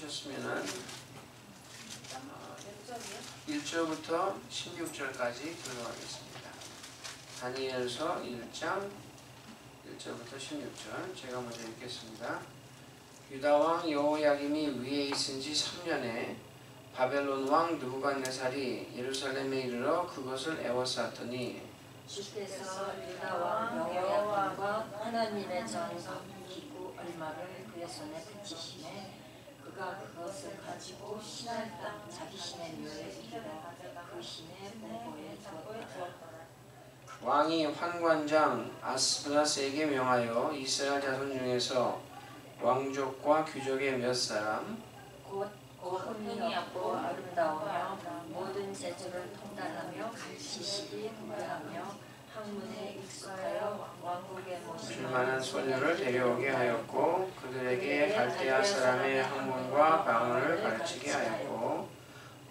보셨으면은 1절부터 16절까지 들어가겠습니다. 다니엘서 1장 1절부터 16절 제가 먼저 읽겠습니다. 유다왕 여호야김이 위에 있은 지 3년에 바벨론 왕 느부갓네살이 예루살렘에 이르러 그것을 에워쌌더니 주께서 유다왕 여호야김과 하나님의 전기구 얼마를 그의 손에 붙이시매 그가 그것을 가지고 신할 땅 자기 신의 묘에 이르러 그 신의 본고에 두었다. 왕이 환관장 아스브나스에게 명하여 이스라엘 자손 중에서 왕족과 귀족의 몇 사람 곧 흥이 없고 아름다우며 모든 재주를 통달하며 지식이 풍부하며 학문에 익숙하여 왕국에 모시는 줄만한 소녀를 데려오게 하였고 그들에게 갈대아 사람의 학문과 방언을 가르치게 하였고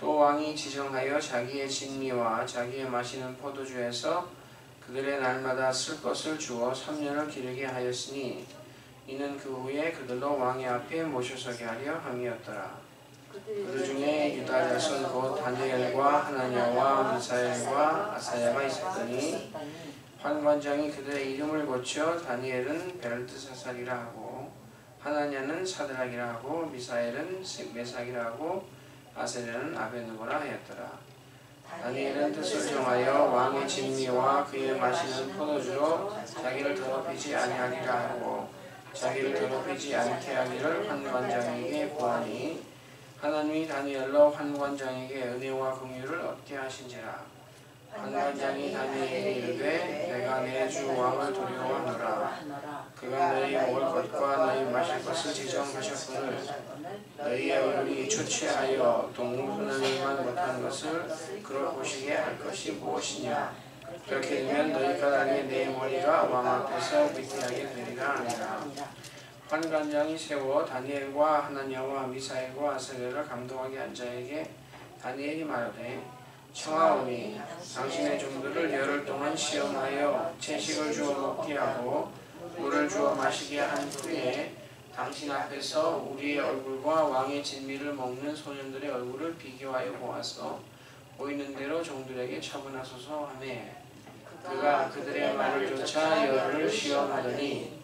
또 왕이 지정하여 자기의 진미와 자기의 마시는 포도주에서 그들의 날마다 쓸 것을 주어 3년을 기르게 하였으니 이는 그 후에 그들로 왕의 앞에 모셔서게 하려 함이었더라. 그들 중에 유다 자손 곧 다니엘과 하나냐와 미사엘과 아사야가 있었더니 환관장이 그들의 이름을 고쳐 다니엘은 벨드사살이라 하고 하나냐는 사드락이라 하고 미사엘은 메삭이라 하고 아사야는 아베느고라 하였더라. 다니엘은 뜻을 정하여 왕의 진미와 그의 마시는 포도주로 자기를 더럽히지 아니하리라 하고 자기를 더럽히지 않게 하기를 환관장에게 구하니 하나님이 다니엘로 환관장에게 은혜와 긍휼을 얻게 하신지라. 환관장이 다니엘에게 이르되 내가 내 주 왕을 두려워하노라. 그가 너희 먹을 것과 너희 마실 것을 지정하셨거늘 너희의 얼굴이 초췌하여 동물훈련만 못한 것을 그로 보시게 할 것이 무엇이냐. 그렇게 되면 너희 까닭에 내 머리가 왕 앞에서 위태하게 되리라 하니라. 환관장이 세워 다니엘과 하나냐와 미사엘과 아사랴를 감독하게 한 자에게 다니엘이 말하되 청하오니 당신의 종들을 열흘 동안 시험하여 채식을 주어 먹게 하고 물을 주어 마시게 한 후에 당신 앞에서 우리의 얼굴과 왕의 진미를 먹는 소년들의 얼굴을 비교하여 보아서 보이는 대로 종들에게 처분하소서 하매 그가 그들의 말을 쫓아 열흘을 시험하더니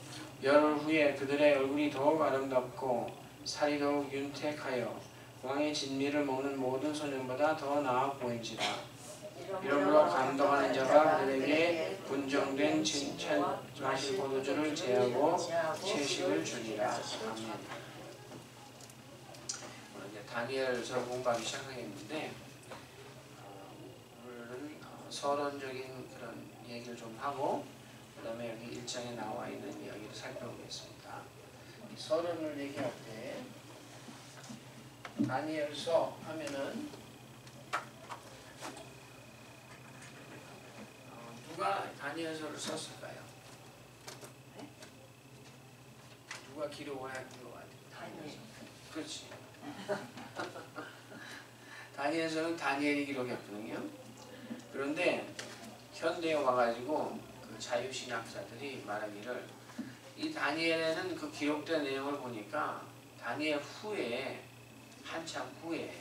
열흘 후에 그들의 얼굴이 더욱 아름답고 살이 더욱 윤택하여 왕의 진미를 먹는 모든 소년보다 더 나아 보인지라. 이러므로 감독하는 자가 그들에게 분정된 칭찬 마실 포도주를 제하고 채식을 주니라. 아멘. 오늘 이제 다니엘서 공부하기 시작하겠는데 오늘은 서론적인 그런 얘기를 좀 하고 그 다음에 여기 1장에 나와 있는 이야기를 살펴보겠습니다. 이 서론을 얘기할 때 다니엘서 하면은 누가 다니엘서를 썼을까요? 네? 누가 기록을 한 것 같아요? 다니엘. 그렇지. 다니엘서는 다니엘이 기록했거든요. 그런데 현대에 와가지고 그 자유신학자들이 말하기를 이 다니엘에는 그 기록된 내용을 보니까 다니엘 후에 한참 후에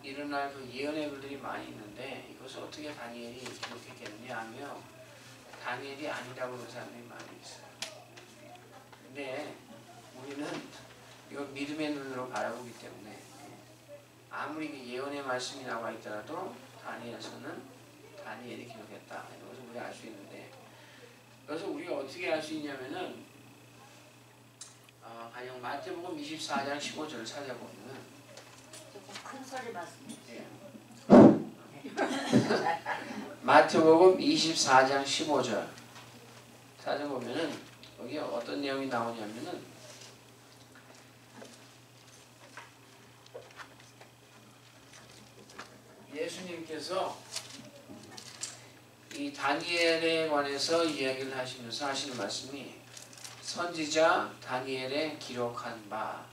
일어날 그 예언의 글들이 많이 있는데 이것을 어떻게 다니엘이 기록했겠느냐 하며 다니엘이 아니라고 하는 사람들이 많이 있어요. 근데 우리는 이거 믿음의 눈으로 바라보기 때문에 아무리 그 예언의 말씀이 나와 있더라도 다니엘서는 다니엘이 기록했다. 이것을 우리가 알 수 있는데 그래서 우리가 어떻게 알 수 있냐면은 가령 마태복음 24장 15절을 찾아보면은 조금 큰 소리 말씀해주세요. 마태복음 24장 15절 찾아보면은 여기 어떤 내용이 나오냐면은 예수님께서 이 다니엘에 관해서 이야기를 하시면서 하시는 말씀이 선지자 다니엘에 기록한 바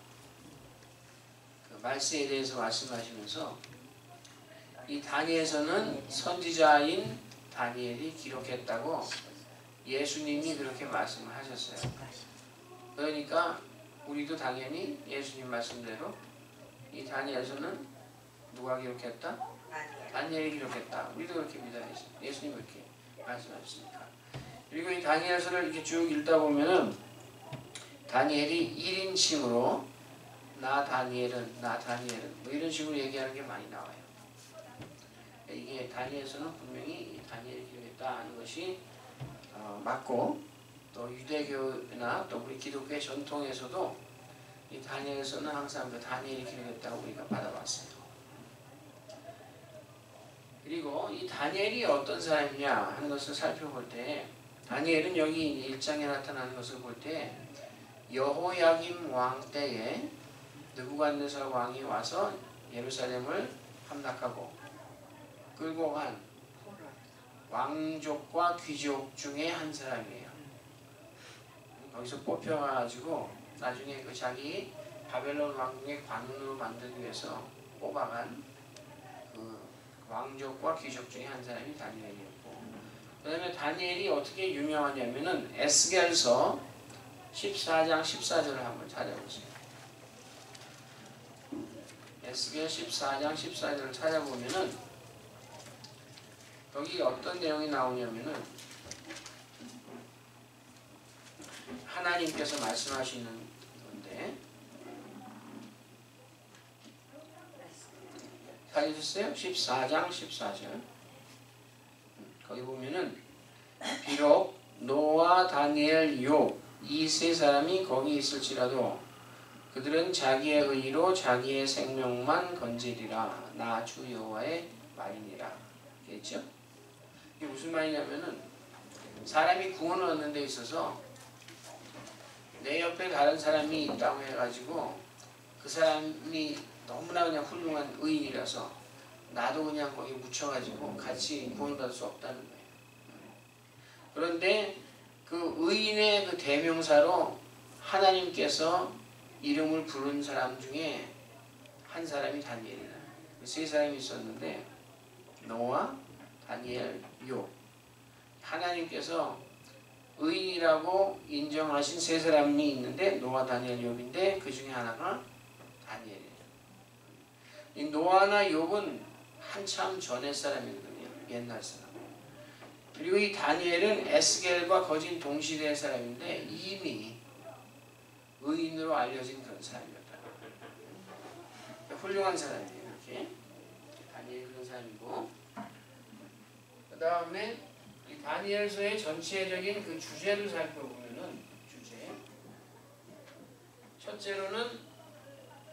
그 말세에 대해서 말씀하시면서 이 다니엘서는 선지자인 다니엘이 기록했다고 예수님이 그렇게 말씀을 하셨어요. 그러니까 우리도 당연히 예수님 말씀대로 이 다니엘서는 누가 기록했다? 다니엘이 기록했다. 우리도 그렇게 믿어야지. 예수님 그렇게 말씀하셨으니까. 그리고 이 다니엘서를 이렇게 쭉 읽다 보면은 다니엘이 1인칭으로 나 다니엘은 뭐 이런 식으로 얘기하는 게 많이 나와요. 이게 다니엘서는 분명히 다니엘이 기록했다 하는 것이 맞고, 또 유대교나 또 우리 기독교의 전통에서도 이 다니엘서는 항상 그 다니엘이 기록했다고 우리가 받아봤어요. 그리고 이 다니엘이 어떤 사람이냐 하는 것을 살펴볼 때, 다니엘은 여기 1장에 나타나는 것을 볼 때 여호야김 왕 때에 느부갓네살 왕이 와서 예루살렘을 함락하고 끌고 간 왕족과 귀족 중에 한 사람이에요. 거기서 뽑혀가지고 나중에 그 자기 바벨론 왕궁의 관원으로 만들기 위해서 뽑아간 그 왕족과 귀족 중에 한 사람이 다니엘이었고, 그 다음에 다니엘이 어떻게 유명하냐면은 에스겔서 14장 14절을 한번 찾아보세요. 에스겔 14장 14절을 찾아보면은 여기 어떤 내용이 나오냐면은 하나님께서 말씀하시는 건데, 찾으셨어요? 14장 14절. 거기 보면은 비록 노아, 다니엘, 욥 이 세 사람이 거기 있을지라도 그들은 자기의 의로 자기의 생명만 건지리라. 나 주 여호와의 말이니라. 그랬죠? 이게 무슨 말이냐면은 사람이 구원을 얻는 데 있어서 내 옆에 다른 사람이 있다고 해가지고 그 사람이 너무나 그냥 훌륭한 의인이라서 나도 그냥 거기 묻혀가지고 같이 구원받을 수 없다는 거예요. 그런데 그 의인의 그 대명사로 하나님께서 이름을 부른 사람 중에 한 사람이 다니엘이라. 세 사람이 있었는데 노아, 다니엘, 욥. 하나님께서 의인이라고 인정하신 세 사람이 있는데 노아, 다니엘, 욥인데 그 중에 하나가 다니엘이에요. 이 노아나 욥은 한참 전의 사람이거든요. 옛날 사람. 그리고 이 다니엘은 에스겔과 거진 동시대의 사람인데 이미 의인으로 알려진 그런 사람이었다. 훌륭한 사람이에요. 이렇게 다니엘 그런 사람이고, 그 다음에 이 다니엘서의 전체적인 그 주제를 살펴보면은 주제. 첫째로는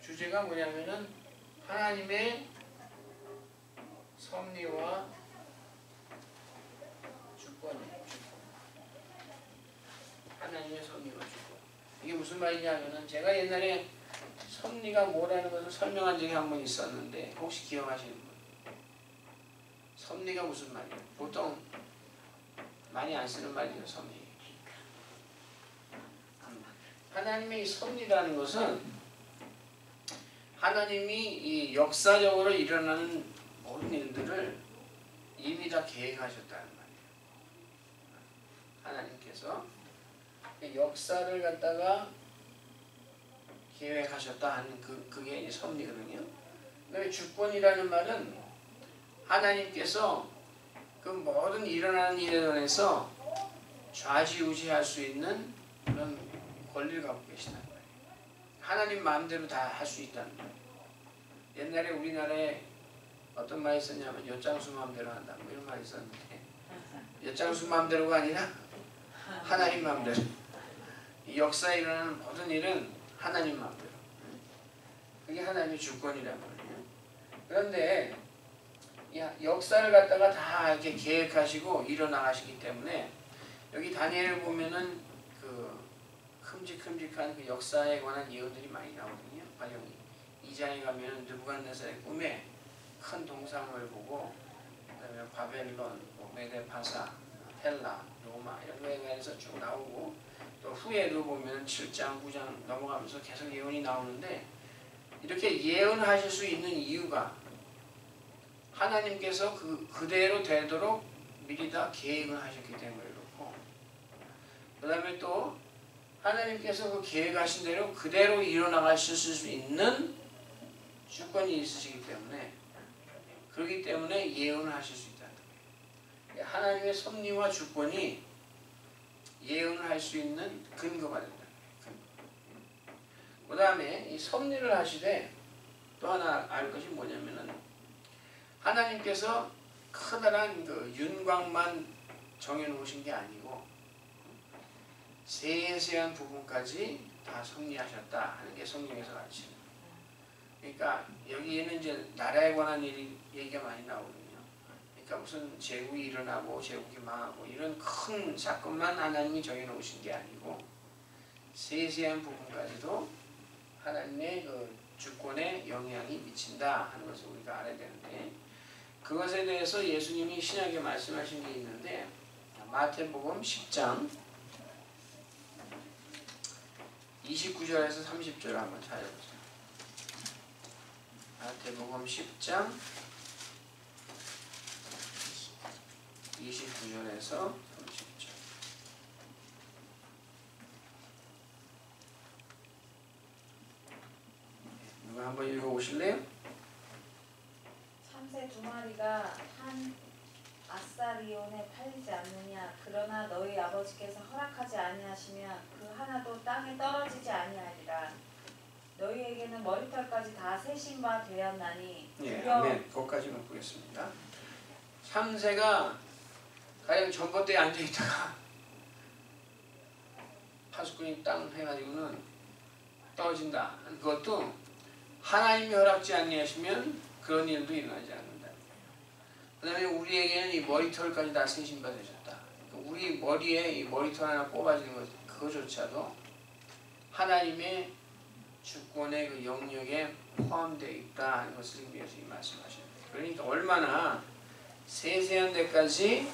주제가 뭐냐면은 하나님의 섭리와 주권이에요. 하나님의 섭리와 주권. 이게 무슨 말이냐면은 제가 옛날에 섭리가 뭐라는 것을 설명한 적이 한 번 있었는데 혹시 기억하시는 분? 섭리가 무슨 말이에요? 보통 많이 안 쓰는 말이에요. 섭리. 하나님의 이 섭리라는 것은 하나님이 이 역사적으로 일어나는 모든 일들을 이미 다 계획하셨다는 말이에요. 하나님께서 역사를 갖다가 계획하셨다 하는 그게 이제 섭리거든요. 그다음에 주권이라는 말은 하나님께서 그 모든 일어나는 일에 대해서 좌지우지할 수 있는 그런 권리를 갖고 계시다는 거예요. 하나님 마음대로 다 할 수 있다는 거예요. 옛날에 우리나라에 어떤 말이 있었냐면 엿장수 마음대로 한다 뭐 이런 말이 있었는데, 엿장수 마음대로가 아니라 하나님 마음대로. 이 역사에 일어나는 모든 일은 하나님 마음대로. 그게 하나님의 주권이란 말이에요. 그런데 역사를 갖다가 다 이렇게 계획하시고 일어나가시기 때문에 여기 다니엘을 보면은 그 큼직큼직한 그 역사에 관한 예언들이 많이 나오거든요. 가령 2장에 가면은 느부갓네살의 꿈에 큰 동상을 보고, 그다음에 바벨론, 메데파사, 헬라, 로마 이런 거에 관해서 쭉 나오고, 또 후에도 보면 7장, 9장 넘어가면서 계속 예언이 나오는데, 이렇게 예언하실 수 있는 이유가 하나님께서 그대로 되도록 미리 다 계획을 하셨기 때문에 그렇고, 그 다음에 또 하나님께서 그 계획하신 대로 그대로 일어나가실 수 있는 주권이 있으시기 때문에 그렇기 때문에 예언을 하실 수 있다는 거예요. 하나님의 섭리와 주권이 예언을 할 수 있는 근거가 된다. 그 다음에 이 섭리를 하시되 또 하나 알 것이 뭐냐면은 하나님께서 커다란 그 윤곽만 정해놓으신 게 아니고 세세한 부분까지 다 섭리하셨다 하는 게 성경에서 가르치는 거예요. 그러니까 여기에는 이제 나라에 관한 얘기가 많이 나오거든요. 그러니까 무슨 제국이 일어나고 제국이 망하고 이런 큰 사건만 하나님이 정해놓으신 게 아니고 세세한 부분까지도 하나님의 그 주권에 영향이 미친다 하는 것을 우리가 알아야 되는데 그것에 대해서 예수님이 신약에 말씀하신 게 있는데 마태복음 10장 29절에서 30절을 한번 찾아보세요. 마태복음 10장 29절에서 30절. 누가 한번 읽어보실래요? 참새 두 마리가 한 아사리온에 팔리지 않느냐. 그러나 너희 아버지께서 허락하지 아니하시면 그 하나도 땅에 떨어지지 아니하리라. 너희에게는 머리털까지 다 세신 바 되었나니. 예, 아멘. 거기까지만 보겠습니다. 참새가 가령 전봇대에 앉아있다가 파수꾼이 땅 해가지고는 떨어진다. 그것도 하나님이 허락지 아니하시면 그런 일도 일어나지 않는다. 그 다음에 우리에게는 이 머리털까지 다 세신 바 되셨다. 우리 머리에 이 머리털 하나 뽑아지는 것, 그거조차도 하나님의 주권의 그 영역에 포함되어 있다 하는 것을 예수님이 말씀하십니다. 그러니까 얼마나 세세한 데까지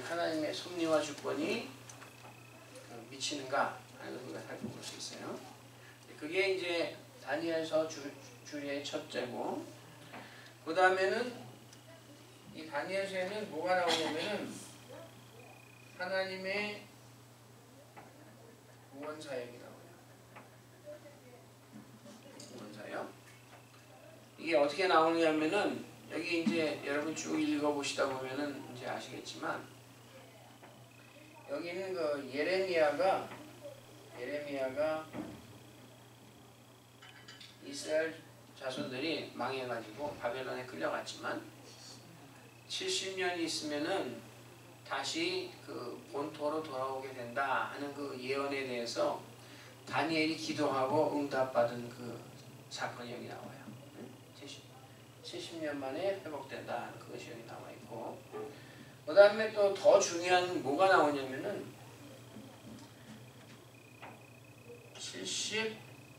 하나님의 섭리와 주권이 미치는가 하는 걸 우리가 살펴볼 수 있어요. 그게 이제 다니엘서 주리의 첫째고, 그 다음에는 이 다니엘서에는 뭐가 나오냐면은 하나님의 구원 사역이 나와요. 구원 사역. 이게 어떻게 나오냐면은 여기 이제 여러분 쭉 읽어보시다 보면은 이제 아시겠지만 여기는 그 예레미야가 이스라엘 자손들이 망해가지고 바벨론에 끌려갔지만 70년이 있으면은 다시 그 본토로 돌아오게 된다 하는 그 예언에 대해서 다니엘이 기도하고 응답받은 그 사건이 여기 나와요. 70년 만에 회복된다 하는 그것이 여기 나와 있고, 그 다음에 또 더 중요한 뭐가 나오냐면은 70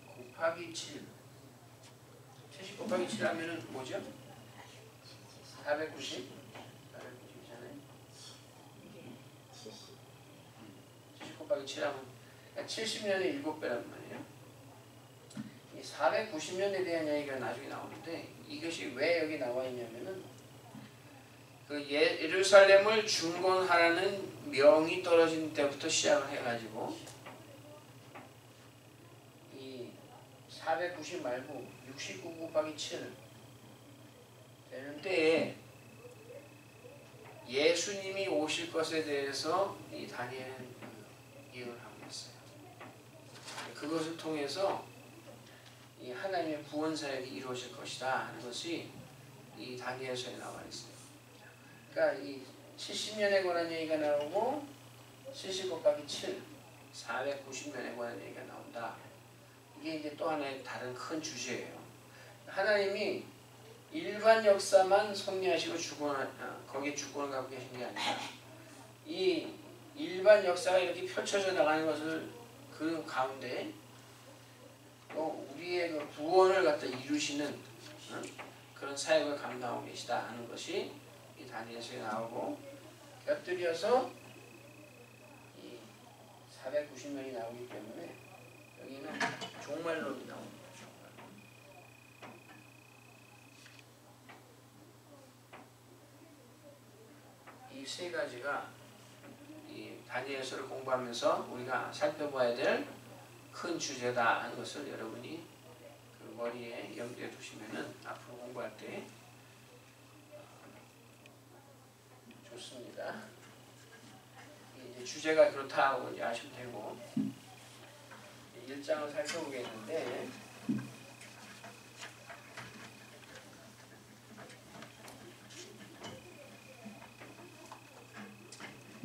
곱하기 7 70 곱하기 7 하면은 뭐죠? 490? 490이잖아요. 70 곱하기 7 하면 70년의 7배란 말이에요. 이 490년에 대한 얘기가 나중에 나오는데 이것이 왜 여기 나와 있냐면은 그 예루살렘을 중건하라는 명이 떨어진 때부터 시작을 해가지고 이 490 말고 69 곱하기 7 되는 때에 예수님이 오실 것에 대해서 이 다니엘은 예언을 하고 있어요. 그것을 통해서 이 하나님의 구원 사역이 이루어질 것이다 하는 것이 이 다니엘서에 나와 있어요. 그러니까 이 70년에 관한 얘기가 나오고 70 곱하기 7 490년에 관한 얘기가 나온다. 이게 이제 또 하나의 다른 큰 주제예요. 하나님이 일반 역사만 섭리하시고 거기에 주권을 갖고 계신 게 아니라 이 일반 역사가 이렇게 펼쳐져 나가는 것을 그 가운데 또 우리의 그 구원을 갖다 이루시는 그런 사역을 감당하고 계시다 하는 것이 이 다니엘서에 나오고, 곁들여서 이 490년이 나오기 때문에 여기는 종말론이 나옵니다. 이 세 가지가 이 다니엘서를 공부하면서 우리가 살펴봐야 될 큰 주제다 하는 것을 여러분이 머리에 염두에 두시면은 앞으로 공부할 때 좋습니다. 이제 주제가 그렇다고 이제 아시면 되고 1장을 살펴보겠는데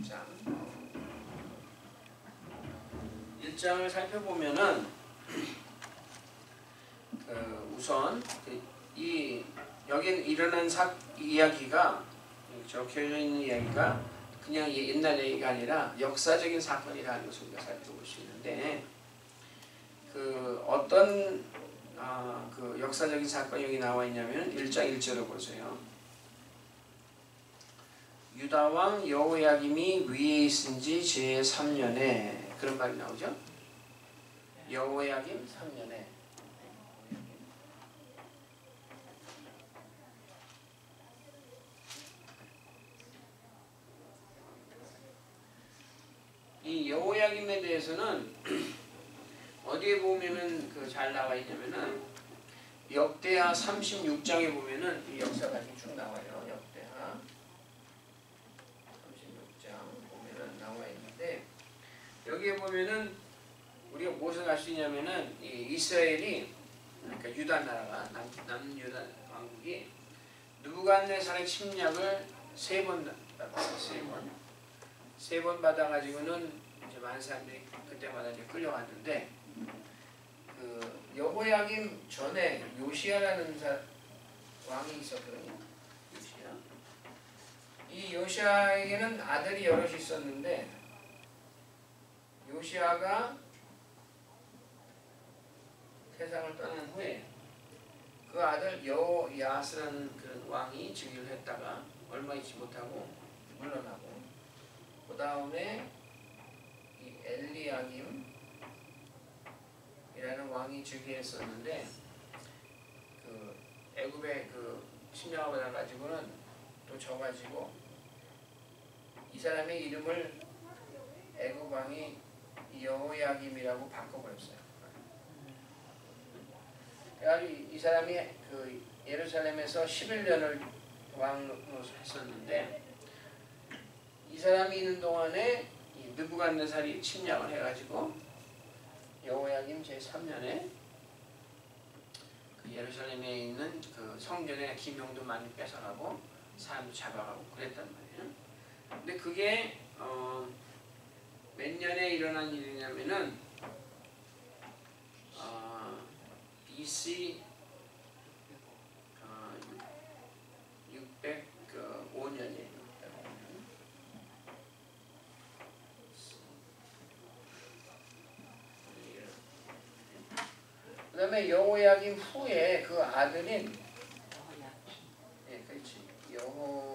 자, 1장을 살펴보면은 우선 이 여기 일어난 이야기가 적혀져 있는 이야기가 그냥 옛날 얘기가 아니라 역사적인 사건이라는 것을 우리가 살펴볼 수 있는데 어떤 그 역사적인 사건이 여기 나와 있냐면 1장 1절을 보세요. 유다왕 여호야김이 위에 있은지 제3년에 그런 말이 나오죠. 여호야김 3년에 이 여호야김에 대해서는 어디에 보면은 잘 나와 있냐면은 역대하 36장에 보면은 이 역사가 쭉 나와요. 역대하 36장 보면은 나와 있는데 여기에 보면은 우리가 무엇을 알 수 있냐면은 이 이스라엘이 그러니까 유다 나라가 남유다 왕국이 느부갓네살의 침략을 세 번 받아가지고는 이제 많은 사람들이 그때마다 이제 끌려갔는데 여호야김 전에 요시야라는 왕이 있었거든요. 요시야. 이 요시야에게는 아들이 여럿이 있었는데 요시야가 세상을 떠난 후에 그 아들 여호야스라는 그런 왕이 즉위를 했다가 얼마 있지 못하고 물러나고 그 다음에 이 엘리야김이라는 왕이 즉위했었는데 애굽의 침략을 받아가지고는 또 져가지고 이 사람의 이름을 애굽 왕이 여호야김이라고 바꿔버렸어요. 그래가지고 이 사람이 예루살렘에서 11년을 왕으로 했었는데 이 사람이 있는 동안에 느부갓네살이 침략을 해가지고 여호야김 제3년에 예루살렘에 있는 성전의 기명도 많이 뺏어가고 사람도 잡아가고 그랬단 말이에요. 근데 그게 몇 년에 일어난 일이냐면은 BC 605년이에요. 그 다음에 여호야김 후에 그 아들인 그렇지 여호야긴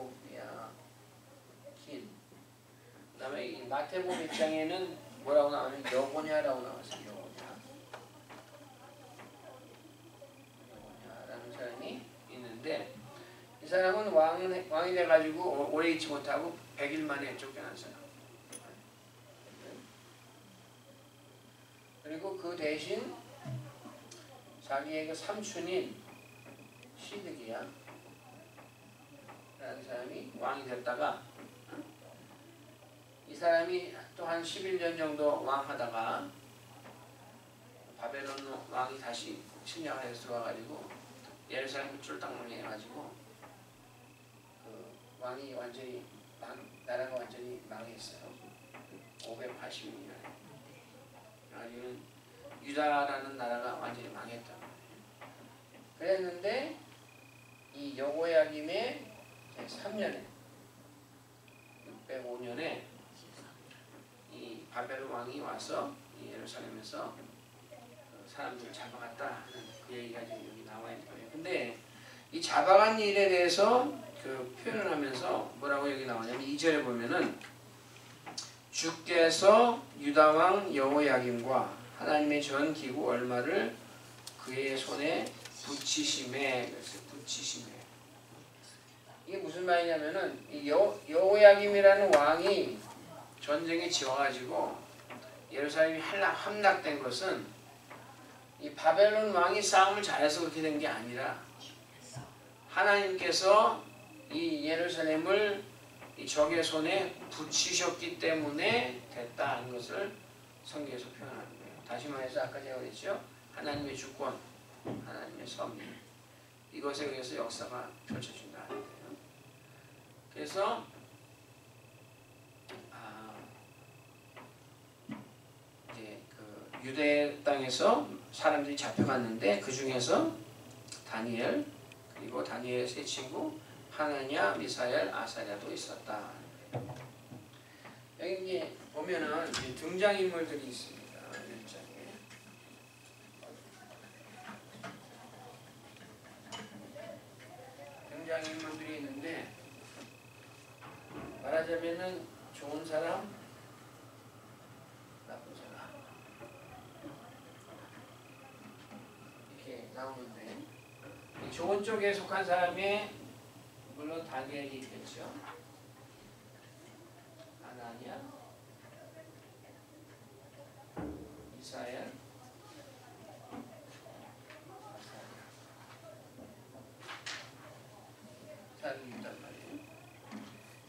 그 다음에 이 마태복음 입장에는 뭐라고 나오냐면 여고냐라고 나왔어요. 여고냐라는 사람이 있는데 이 사람은 왕이 돼가지고 오래 있지 못하고 100일 만에 쫓겨났어요. 그리고 그 대신 자기의 그 삼촌인 시드기야 라는 사람이 왕이 됐다가 이 사람이 또 한 11년 정도 왕하다가 바벨론 왕이 다시 침략을 해서 들어와가지고 예루살렘을 쫄딱망해가지고 왕이 완전히 나라가 완전히 망했어요. 580년에 그래가지고 유다라는 나라가 완전히 망했다. 그랬는데 이 여호야김의 3년에 605년에 이 바벨론 왕이 와서 이 예루살렘에서 사람들을 잡아갔다 하는 그 얘기가 지금 여기 나와 있는 거예요. 근데 이 잡아간 일에 대해서 표현을 하면서 뭐라고 여기 나오냐면 2절에 보면은 주께서 유다왕 여호야김과 하나님의 전 기구 얼마를 그의 손에 붙이심에 그래서 붙이심에 이게 무슨 말이냐면은 이 여호야김이라는 왕이 전쟁에 지어가지고 예루살렘이 함락된 것은 이 바벨론 왕이 싸움을 잘해서 그렇게 된 게 아니라 하나님께서 이 예루살렘을 이 적의 손에 붙이셨기 때문에 됐다 하는 것을 성경에서 표현하는 거예요. 다시 말해서 아까 제가 그랬죠. 하나님의 주권, 하나님의 섭리, 이것에 의해서 역사가 펼쳐진다는 거예요. 그래서 이제 그 유대 땅에서 사람들이 잡혀갔는데 그 중에서 다니엘, 그리고 다니엘의 세 친구 하나냐, 미사엘, 아사랴도 있었다. 여기 이제 보면은 등장인물들이 있습니다. 1장에. 등장인물들이 있는데 말하자면은 좋은 사람, 나쁜 사람 이렇게 나오는데 이 좋은 쪽에 속한 사람이 물론 다니엘이 있겠죠. 하나냐, 미사엘, 사람이 있단 말이에요.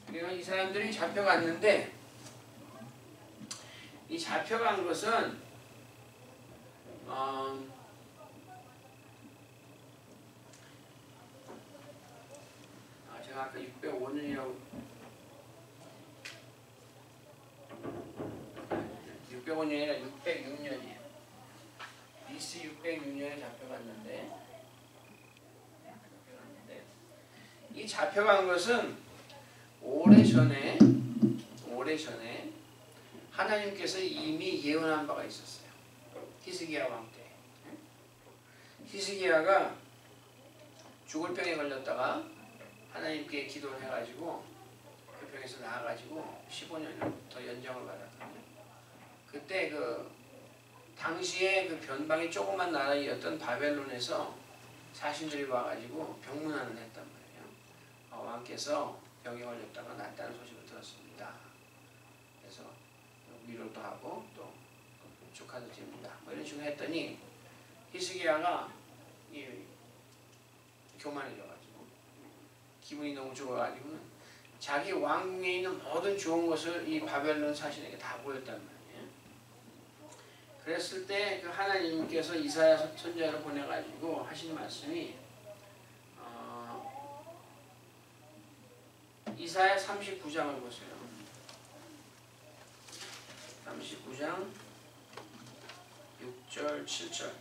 그리고 이 사람들이 잡혀갔는데 이 잡혀간 것은 제가 아까 605년이라고 605년이 아니라 606년이에요. BC 606년에 잡혀갔는데 이 잡혀간 것은 오래전에 하나님께서 이미 예언한 바가 있었어요. 히스기야 왕 때. 히스기야가 죽을 병에 걸렸다가 하나님께 기도를 해가지고 그 병에서 나아가지고 15년 더 연장을 받았거든요. 그때 그 당시에 그 변방이 조그만 나라였던 바벨론에서 사신들이 와가지고 병문안을 했단 말이에요. 왕께서 병에 걸렸다가 낫다는 소식을 들었습니다. 그래서 위로도 하고 또 축하드립니다. 뭐 이런 식으로 했더니 히스기야가 교만해져가지고 기분이 너무 좋아가지고 자기 왕궁에 있는 모든 좋은 것을 이 바벨론 사신에게 다 보였단 말이에요. 그랬을 때 그 하나님께서 이사야 선지자를 보내가지고 하신 말씀이 이사야 39장을 보세요. 39장 6절 7절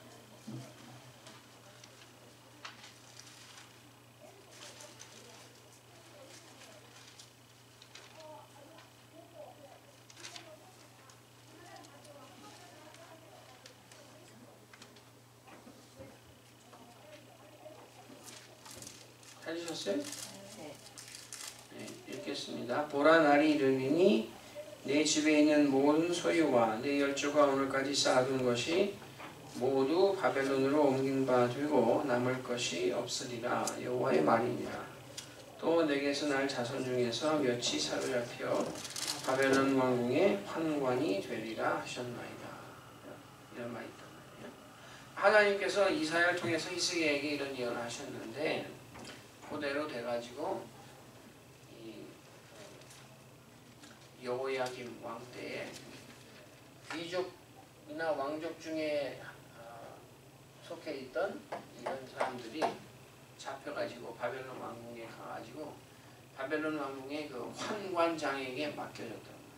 찾으셨어요? 네, 읽겠습니다. 보라 날이 이르리니 내 집에 있는 모든 소유와 내 열조가 오늘까지 쌓아둔 것이 모두 바벨론으로 옮긴 바 되고 남을 것이 없으리라. 여호와의 말이니라. 또 내게서 날 자손 중에서 몇이 사로잡혀 바벨론 왕궁의 환관이 되리라 하셨나이다. 이런 말이 있단 말이에요. 하나님께서 이사야를 통해서 히스기야에게 이런 예언을 하셨는데 그대로 돼가지고 여호야김 왕 때에 귀족이나 왕족 중에 속해 있던 이런 사람들이 잡혀가지고 바벨론 왕궁에 가가지고 바벨론 왕궁의 그 환관장에게 맡겨졌단 말이에요.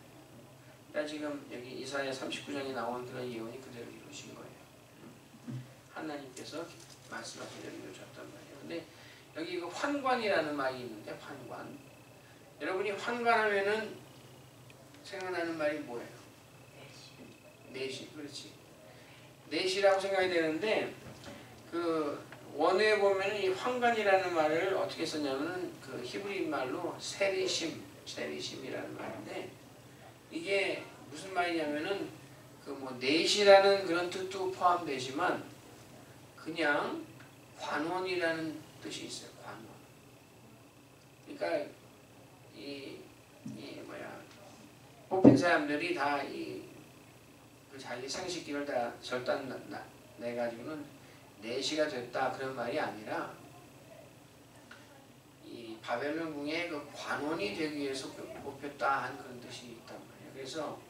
그러니까 지금 여기 이사야 39장에 나온 그런 예언이 그대로 이루어진 거예요. 하나님께서 말씀하신 대로 이루어졌단 말이에요. 근데 여기 그 환관이라는 말이 있는데 환관. 여러분이 환관하면은 생각나는 말이 뭐예요? 내시. 그렇지. 내시라고 생각이 되는데 그 원어에 보면은 이 환관이라는 말을 어떻게 썼냐면은 그 히브리 말로 세리심이라는 말인데 이게 무슨 말이냐면은 그 뭐 내시라는 그런 뜻도 포함되지만 그냥 관원이라는 뜻이 있어요. 관원. 그러니까 뽑힌 사람들이 다 그 자기 생식기를 다 절단 내 가지고는 내시가 됐다 그런 말이 아니라 이 바벨론 궁의 그 관원이 되기 위해서 뽑혔다 한 그런 뜻이 있단 말이에요. 그래서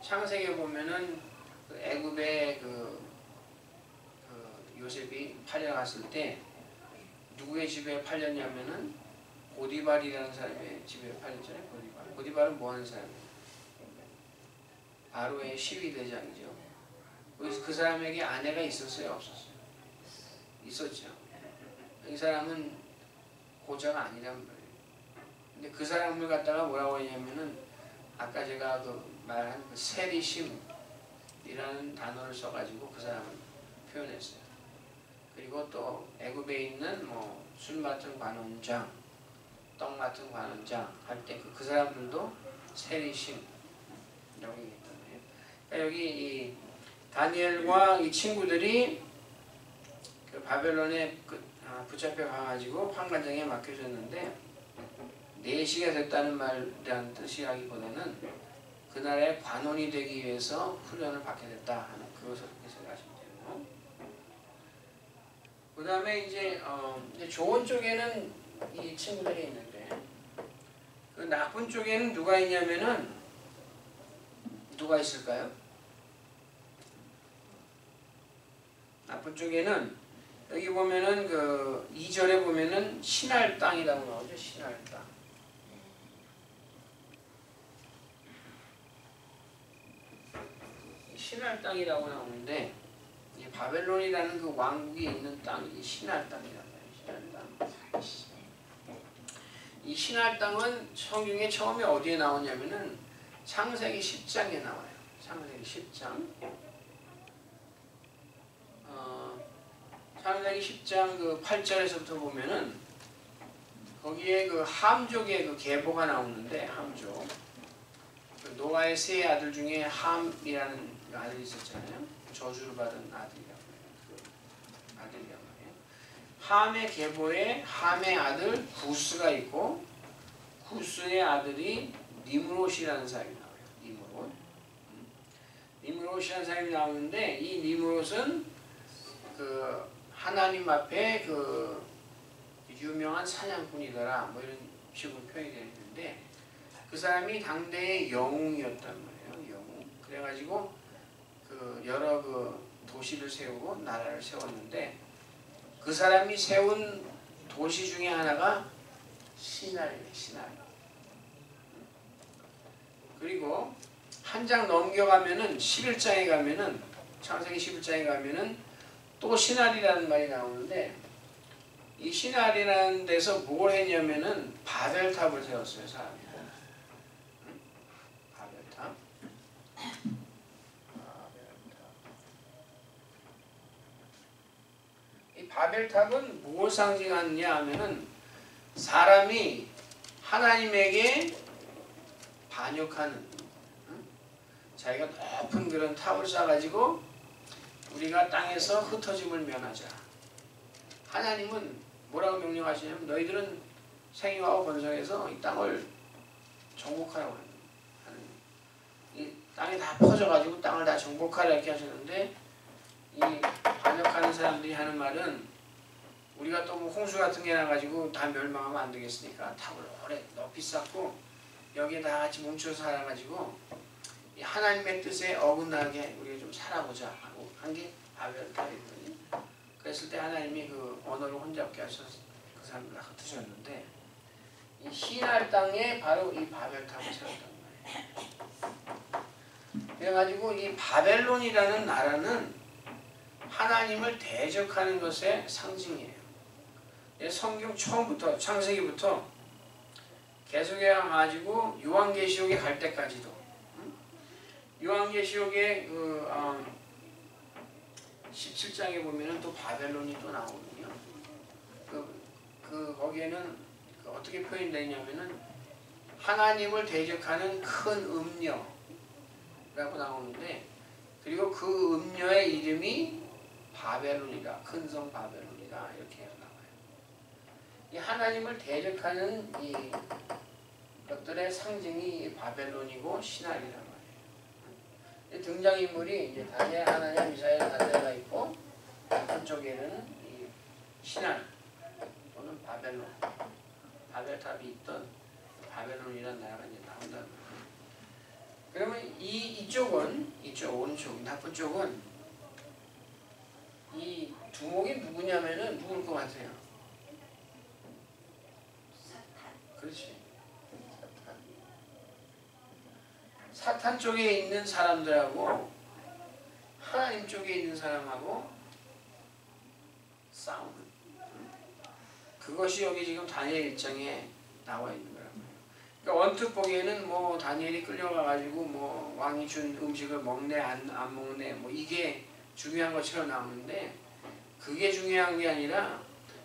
창세기에 보면은 그 애굽에 그 요셉이 팔려갔을 때 누구의 집에 팔렸냐면은 보디발이라는 사람의 집에 팔렸잖아요. 보디발은 뭐 하는 사람이에요? 바로의 시위대장이죠. 그 사람에게 아내가 있었어요? 없었어요? 있었죠. 이 사람은 고자가 아니란 말이에요. 근데 그 사람을 갖다가 뭐라고 했냐면은 아까 제가 그 말한 그 세리심이라는 단어를 써가지고 그 사람을 표현했어요. 그리고 또 애굽에 있는 뭐 술 맡은 관원장, 떡 맡은 관원장 할 때 그 사람들도 세리심이라고 얘기했단 말이에요. 그러니까 여기 이 다니엘과 이 친구들이 그 바벨론에 붙잡혀 가가지고 환관장에 맡겨졌는데 내시가 됐다는 말이라는 뜻이라기보다는 그 나라의 관원이 되기 위해서 훈련을 받게 됐다 하는 그것을 생각하시면 돼요. 그 다음에 이제 좋은 쪽에는 이 친구들이 있는데 그 나쁜 쪽에는 누가 있냐면은 누가 있을까요? 나쁜 쪽에는 여기 보면은 그 2절에 보면은 신할 땅이라고 나오죠. 신할 땅. 신할 땅이라고 나오는데 이 바벨론이라는 그 왕국이 있는 땅이 신할 땅이란 말이에요. 신할 땅. 이 신할 땅은 성경에 처음에 어디에 나오냐면은 창세기 10장에 나와요. 창세기 10장. 창세기 10장 그 8절에서부터 보면은 거기에 그 함족의 그 계보가 나오는데 함족. 그 노아의 세 아들 중에 함이라는 아들이 있었잖아요. 저주를 받은 아들이라고 해요. 그 아들이란 말이에요. 함의 계보에 함의 아들 구스가 있고 구스의 아들이 니므롯이라는 사람이 나와요. 니므롯이라는 사람이 나오는데 이 니므롯은 그 하나님 앞에 그 유명한 사냥꾼이더라 뭐 이런 식으로 표현이 되어 있는데 그 사람이 당대의 영웅이었단 말이에요. 영웅. 그래가지고 그 여러 그 도시를 세우고 나라를 세웠는데 그 사람이 세운 도시 중에 하나가 시날이에요. 시날. 그리고 한 장 넘겨가면은 11장에 가면은 창세기 11장에 가면은 또 시날이라는 말이 나오는데 이 시날이라는 데서 뭘 했냐면은 바벨탑을 세웠어요. 사람이. 바벨탑. 이 바벨탑은 뭘 상징하느냐 하면은 사람이 하나님에게 반역하는 자기가 높은 그런 탑을 쌓아가지고 우리가 땅에서 흩어짐을 면하자. 하나님은 뭐라고 명령하시냐면 너희들은 생육하고 번성해서 이 땅을 정복하라고 하는 이 땅이 다 퍼져가지고 땅을 다 정복하라 이렇게 하셨는데 이 반역하는 사람들이 하는 말은 우리가 또 뭐 홍수 같은 게 나가지고 다 멸망하면 안 되겠으니까 탑을 오래 높이 쌓고 여기에 다 같이 뭉쳐서 살아가지고 이 하나님의 뜻에 어긋나게 우리가 좀 살아보자 하고 한 게 바벨탑이거든요. 그랬을 때 하나님이 그 언어를 혼잡게 하셔서 그 사람들 다 흩으셨는데 이 시날 땅에 바로 이 바벨탑을 세웠단 말이에요. 그래가지고 이 바벨론이라는 나라는 하나님을 대적하는 것의 상징이에요. 성경 처음부터 창세기부터 계속해가지고 요한계시록에 갈 때까지도 요한계시록의 17장에 보면은 또 바벨론이 또 나오거든요. 거기에는 어떻게 표현되냐면은 하나님을 대적하는 큰 음녀라고 나오는데 그리고 그 음녀의 이름이 바벨론이다. 큰 성 바벨론이다. 이렇게 나와요. 이 하나님을 대적하는 이 것들의 상징이 바벨론이고 신할이란 말이에요. 등장인물이 이제 다니엘, 하나냐, 미사엘, 다니엘가 있고 신할 또는 바벨론, 바벨탑이 있던 바벨론이라는 나라가 이제 나온단 말이에요. 그러면 이쪽은, 이쪽 오른쪽 나쁜 쪽은 이 두목이 누구냐면은 누굴 것 같아요? 사탄. 그렇지. 사탄 쪽에 있는 사람들하고 하나님 쪽에 있는 사람하고 싸우는, 그것이 여기 지금 다니엘 1장에 나와 있는 거란 말이에요. 그러니까 언뜻 보기에는 뭐 다니엘이 끌려가가지고 뭐 왕이 준 음식을 먹네 안 먹네 뭐 이게 중요한 것처럼 나오는데, 그게 중요한 게 아니라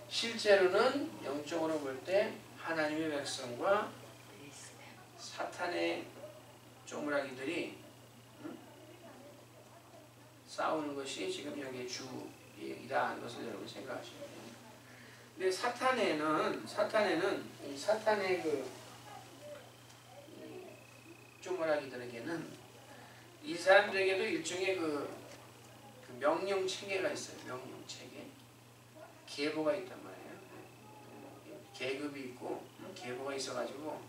실제로는 영적으로 볼 때 하나님의 백성과 사탄의 쪼무라기들이 싸우는 것이 지금 여기의 주이다 하는 것을 여러분 생각하시면 돼요. 근데 사탄에는 이 사탄의 그 쪼무라기들에게는 이 사람들에게도 일종의 그 명령 체계가 있어요. 명령 체계. 계보가 있단 말이에요. 계급이 있고 계보가 있어가지고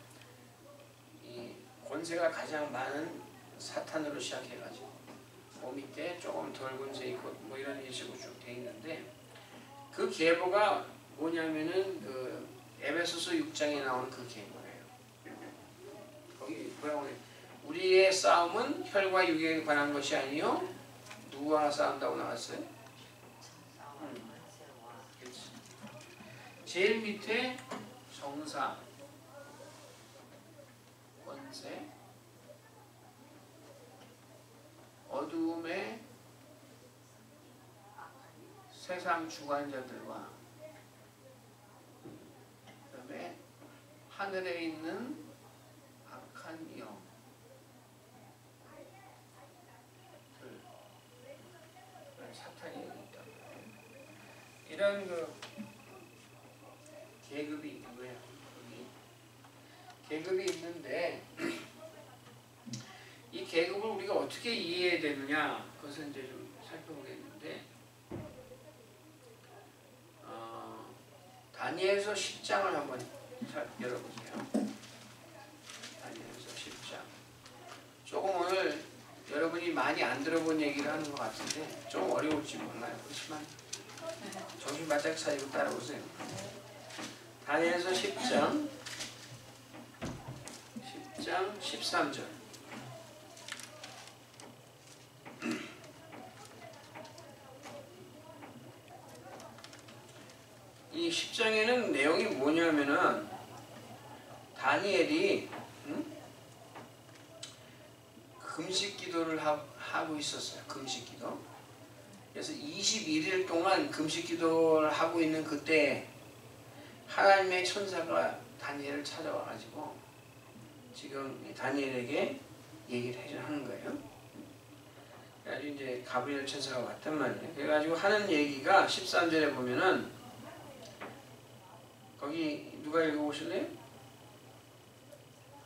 이 권세가 가장 많은 사탄으로 시작해가지고 그 밑에 조금 덜 권세 있고 뭐 이런 식으로 쭉 돼 있는데, 그 계보가 뭐냐면은 그 에베소서 6장에 나오는 그 계보예요. 거기 뭐라고 해요? 우리의 싸움은 혈과 육에 관한 것이 아니요 누구와 싸운다고 나왔어요? 그렇지. 제일 밑에 정사, 권세, 어두움의 세상 주관자들과 그 다음에 하늘에 있는 악한 영, 사탄이 여기 있다. 이런 그 계급이 있는 거예요. 여기 계급이 있는데 이 계급을 우리가 어떻게 이해해야 되느냐, 그것을 이제 좀 살펴보겠는데, 다니엘서 10장을 한번 열어보세요. 다니엘서 10장. 조금 오늘 여러분이 많이 안 들어본 얘기를 하는 것 같은데 좀 어려울지 몰라요. 그렇지만 정신 바짝 차리고 따라오세요. 다니엘서 10장 13절. 이 10장에는 내용이 뭐냐면은 다니엘이 금식 기도를 하고 있었어요. 금식 기도. 그래서 21일 동안 금식 기도를 하고 있는 그때 하나님의 천사가 다니엘을 찾아와가지고 지금 다니엘에게 얘기를 하는 거예요. 그래가지고 이제 가브리엘 천사가 왔단 말이에요. 그래가지고 하는 얘기가 13절에 보면은, 거기 누가 읽어보실래요?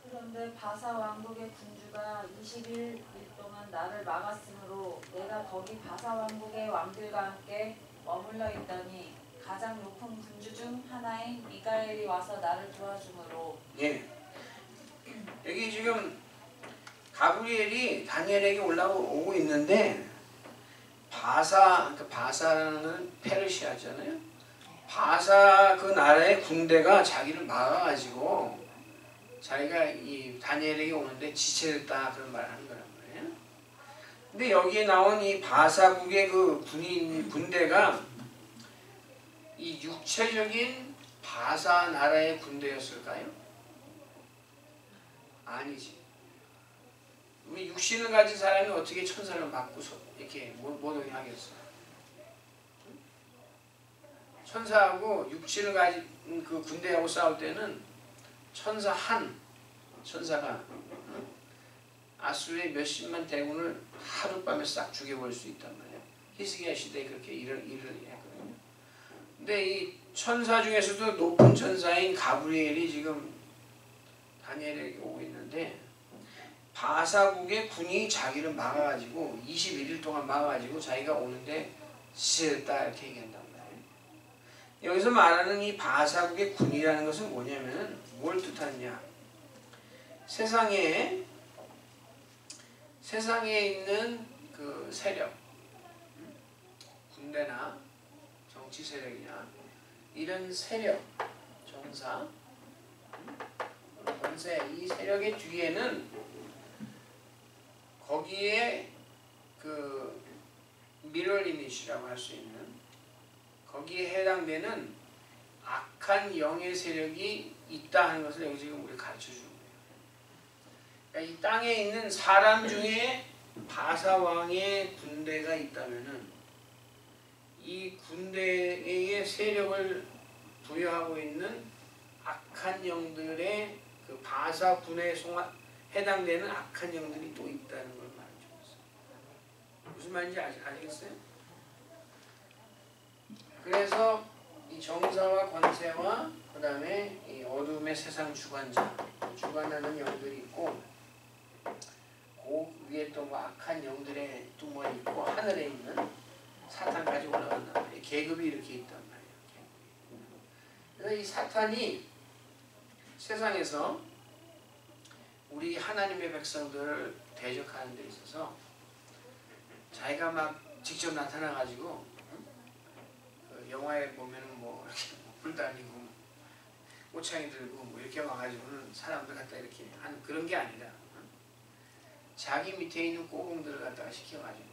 그런데 바사 왕국의 군주가 20일 동안 나를 막았으므로 내가 거기 바사 왕국의 왕들과 함께 머물러 있더니 가장 높은 군주 중 하나인 미가엘이 와서 나를 도와주므로. 예. 여기 지금 가브리엘이 다니엘에게 올라오고 있는데, 바사는 페르시아잖아요. 바사 그 나라의 군대가 자기를 막아가지고 자기가 이 다니엘에게 오는데 지체됐다 그런 말을 하는 거란 말이에요. 근데 여기에 나온 이 바사국의 그 군대가 이 육체적인 바사 나라의 군대였을까요? 아니지. 우리 육신을 가진 사람이 어떻게 천사를 막고 이렇게 못 오게 하겠어? 천사하고 육신을 가진 그 군대하고 싸울 때는 천사가 아수르의 몇십만 대군을 하룻밤에 싹 죽여버릴 수 있단 말이에요. 히스기야 시대에 그렇게 일을 했거든요. 근데 이 천사 중에서도 높은 천사인 가브리엘이 지금 다니엘에게 오고 있는데, 바사국의 군이 자기를 막아가지고 21일 동안 막아가지고 자기가 오는데 지체됐다 이렇게 얘기한단 말이에요. 여기서 말하는 이 바사국의 군이라는 것은 뭐냐면은 뭘 뜻하느냐? 세상에 있는 그 세력, 군대나 정치 세력이나 이런 세력, 정사, 권세, 이 세력의 뒤에는 거기에 그 미럴 이미지라고 할 수 있는 거기에 해당되는 악한 영의 세력이 있다 하는 것을 여기 지금 우리 가르쳐 주는 거예요. 그러니까 이 땅에 있는 사람 중에 바사왕의 군대가 있다면은 이 군대의 세력을 부여하고 있는 악한 영들의 그 바사군에 해당되는 악한 영들이 또 있다는 걸 말해주고 있어요. 무슨 말인지 아시겠어요? 그래서 이 정사와 권세와 그 다음에 이 어둠의 세상 주관하는 영들이 있고 그 위에 또 뭐 악한 영들의 또 뭐 있고 하늘에 있는 사탄까지 올라간단 말이에요. 계급이 이렇게 있단 말이에요. 그래서 이 사탄이 세상에서 우리 하나님의 백성들을 대적하는 데 있어서 자기가 막 직접 나타나가지고 영화에 보면은 뭐 이렇게 불 달리고 꼬창이 들고 뭐 이렇게 와가지고는 사람들 갖다 이렇게 하는 그런 게 아니라 자기 밑에 있는 꼬공들을 갖다가 시켜가지고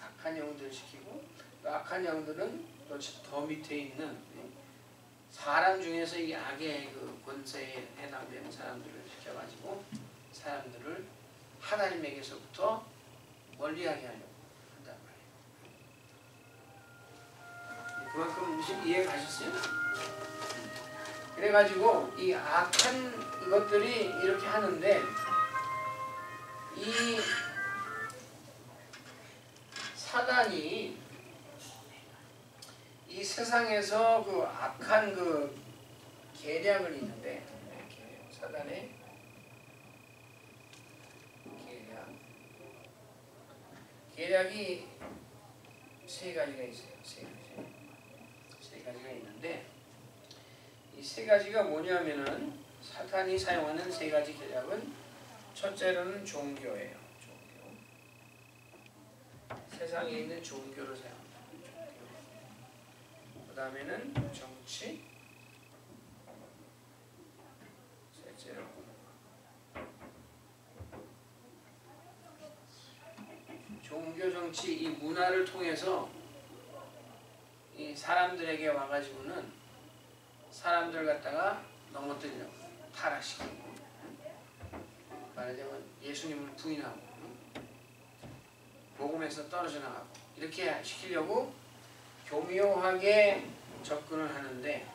악한 영들을 시키고 또 악한 영들은 또 더 밑에 있는 사람 중에서 이 악의 그 권세에 해당되는 사람들을 시켜가지고 사람들을 하나님에게서부터 멀리하게 하려고 한단 말이에요. 그만큼 이해 가셨어요? 그래가지고 이 악한 이것들이 이렇게 하는데 이 사단이 이 세상에서 그 악한 그 계략을 있는데 사단의 계략이 세 가지가 있어요. 세 가지가 있는데 이 세 가지가 뭐냐면은 사탄이 사용하는 세 가지 계략은 첫째로는 종교예요. 종교. 세상에 있는 종교를 사용합니다. 그 다음에는 정치, 셋째로 종교, 정치, 이 문화를 통해서 이 사람들에게 와가지고는 사람들 갖다가 넘어뜨리려고 타락시키고 말하자면 예수님을 부인하고 복음에서 떨어져 나가고 이렇게 시키려고 교묘하게 접근을 하는데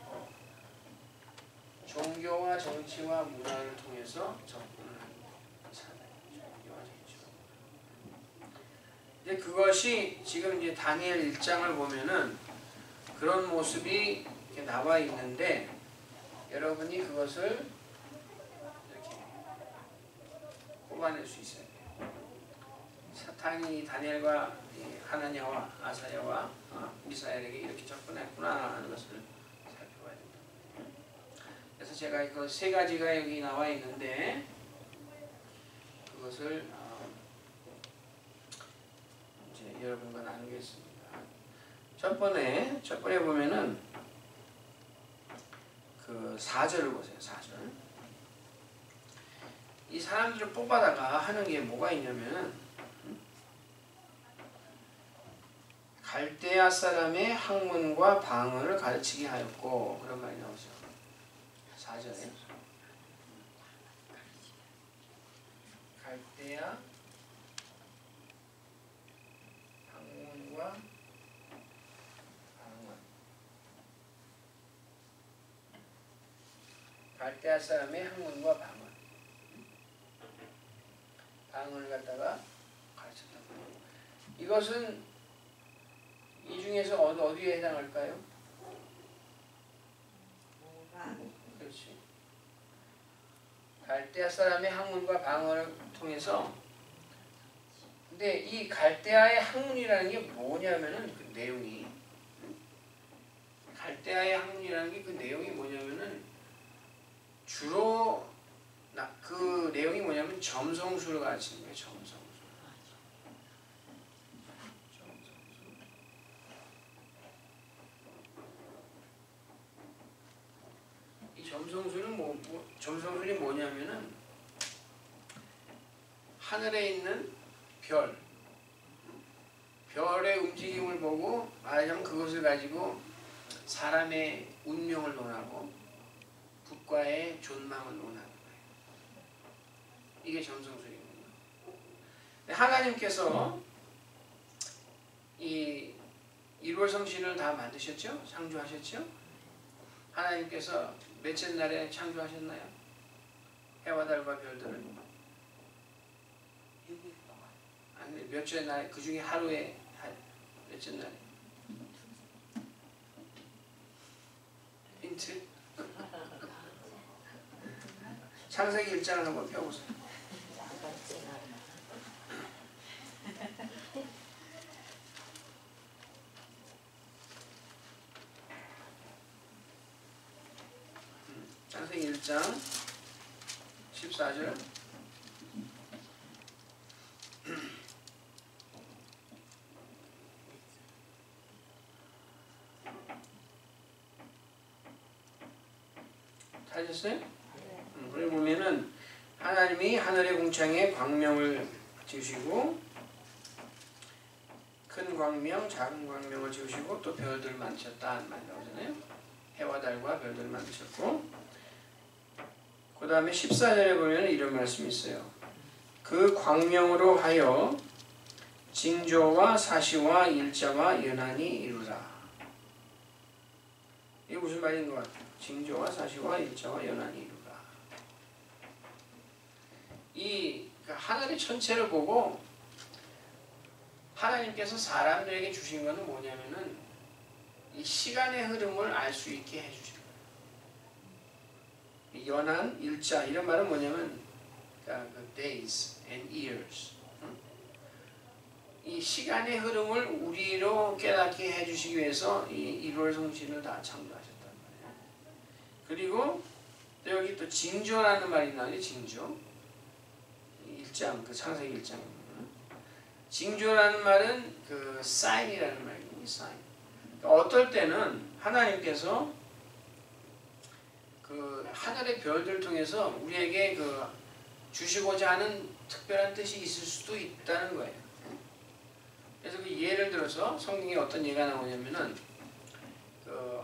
종교와 정치와 문화를 통해서 접근을 합니다. 종교와 정치와. 근데 그것이 지금 이제 다니엘 1장을 보면은 그런 모습이 이렇게 나와 있는데 여러분이 그것을 이렇게 뽑아낼 수 있어야 돼요. 사탄이 다니엘과 하나냐와 아사야와 미사엘에게 이렇게 접근했구나 하는 것을 살펴봐야 됩니다. 그래서 제가 그 세 가지가 여기 나와 있는데 그것을 이제 여러분과 나누겠습니다. 첫 번에 보면은 그 4절을 보세요. 4절. 이 사람들을 뽑아다가 하는 게 뭐가 있냐면은 갈대아 사람의 학문과 방언을 가르치게 하였고 그런 말이 나오죠. 4절에 갈대아 학문과 방언 갈대아 사람의 학문과 방언을 갖다가 가르쳤다고. 이것은 이 중에서 어디에 해당할까요? 그렇지. 갈대아 사람의 학문과 방언을 통해서 근데 이 갈대아의 학문이라는 게 뭐냐면은 그 내용이 갈대아의 학문이라는 게 그 내용이 뭐냐면은 주로 그 내용이 뭐냐면 점성술을 가르치는 거예요. 점성술. 이 점성술은 점성술이 뭐냐면은 하늘에 있는 별의 움직임을 보고 말하자면 그것을 가지고 사람의 운명을 논하고 국가의 존망을 논하는 거예요. 이게 점성술이거든요. 하나님께서 이 일월성신을 다 만드셨죠? 창조하셨죠? 하나님께서 몇째 날에 창조하셨나요? 해와 달과 별들을. 6일 동안. 아니 몇째 날, 그 중에 하루에 몇째 날에? 힌트? 창세기 1장을 한번 펴보세요. 창세기 1장 14절. 찾으셨어요? 그래 보면은 하나님이 하늘의 궁창에 광명을 지으시고 큰 광명, 작은 광명을 지으시고 또 별들을 만드셨다 말이잖아요. 해와 달과 별들을 만드셨고 그 다음에 14절에 보면 이런 말씀이 있어요. 그 광명으로 하여 징조와 사시와 일자와 연한이 이루라. 이게 무슨 말인 것 같아요? 징조와 사시와 일자와 연한이 이루라. 이 하늘의 천체를 보고 하나님께서 사람들에게 주신 것은 뭐냐면은 이 시간의 흐름을 알 수 있게 해주신 거예요. 연한, 일자 이런 말은 뭐냐면 그러니까 days and years. 이 시간의 흐름을 우리로 깨닫게 해주시기 위해서 이 일월성신을 다 창조하셨단 말이에요. 그리고 또 여기 또 징조라는 말이 나와요. 징조. 1장, 그 창세기 1장. 징조라는 말은 그 sign이라는 말이에요. sign. 그러니까 어떨 때는 하나님께서 그 하늘의 별들을 통해서 우리에게 그 주시고자 하는 특별한 뜻이 있을 수도 있다는 거예요. 그래서 그 예를 들어서 성경에 어떤 예가 나오냐면은 그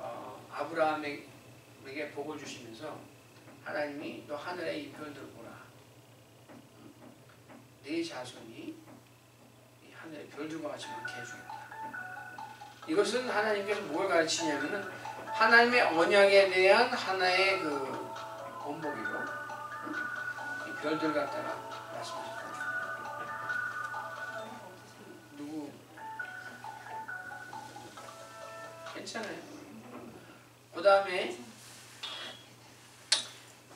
아브라함에게 복을 주시면서 하나님이 너 하늘의 이 별들을 보라. 네 자손이 하늘의 별들과 같이 많게 해주겠다. 이것은 하나님께서 뭘 가르치냐면은 하나님의 언약에 대한 하나의 그 본보기로 이 별들 갖다가 말씀하셨다. 누구? 괜찮아요. 그 다음에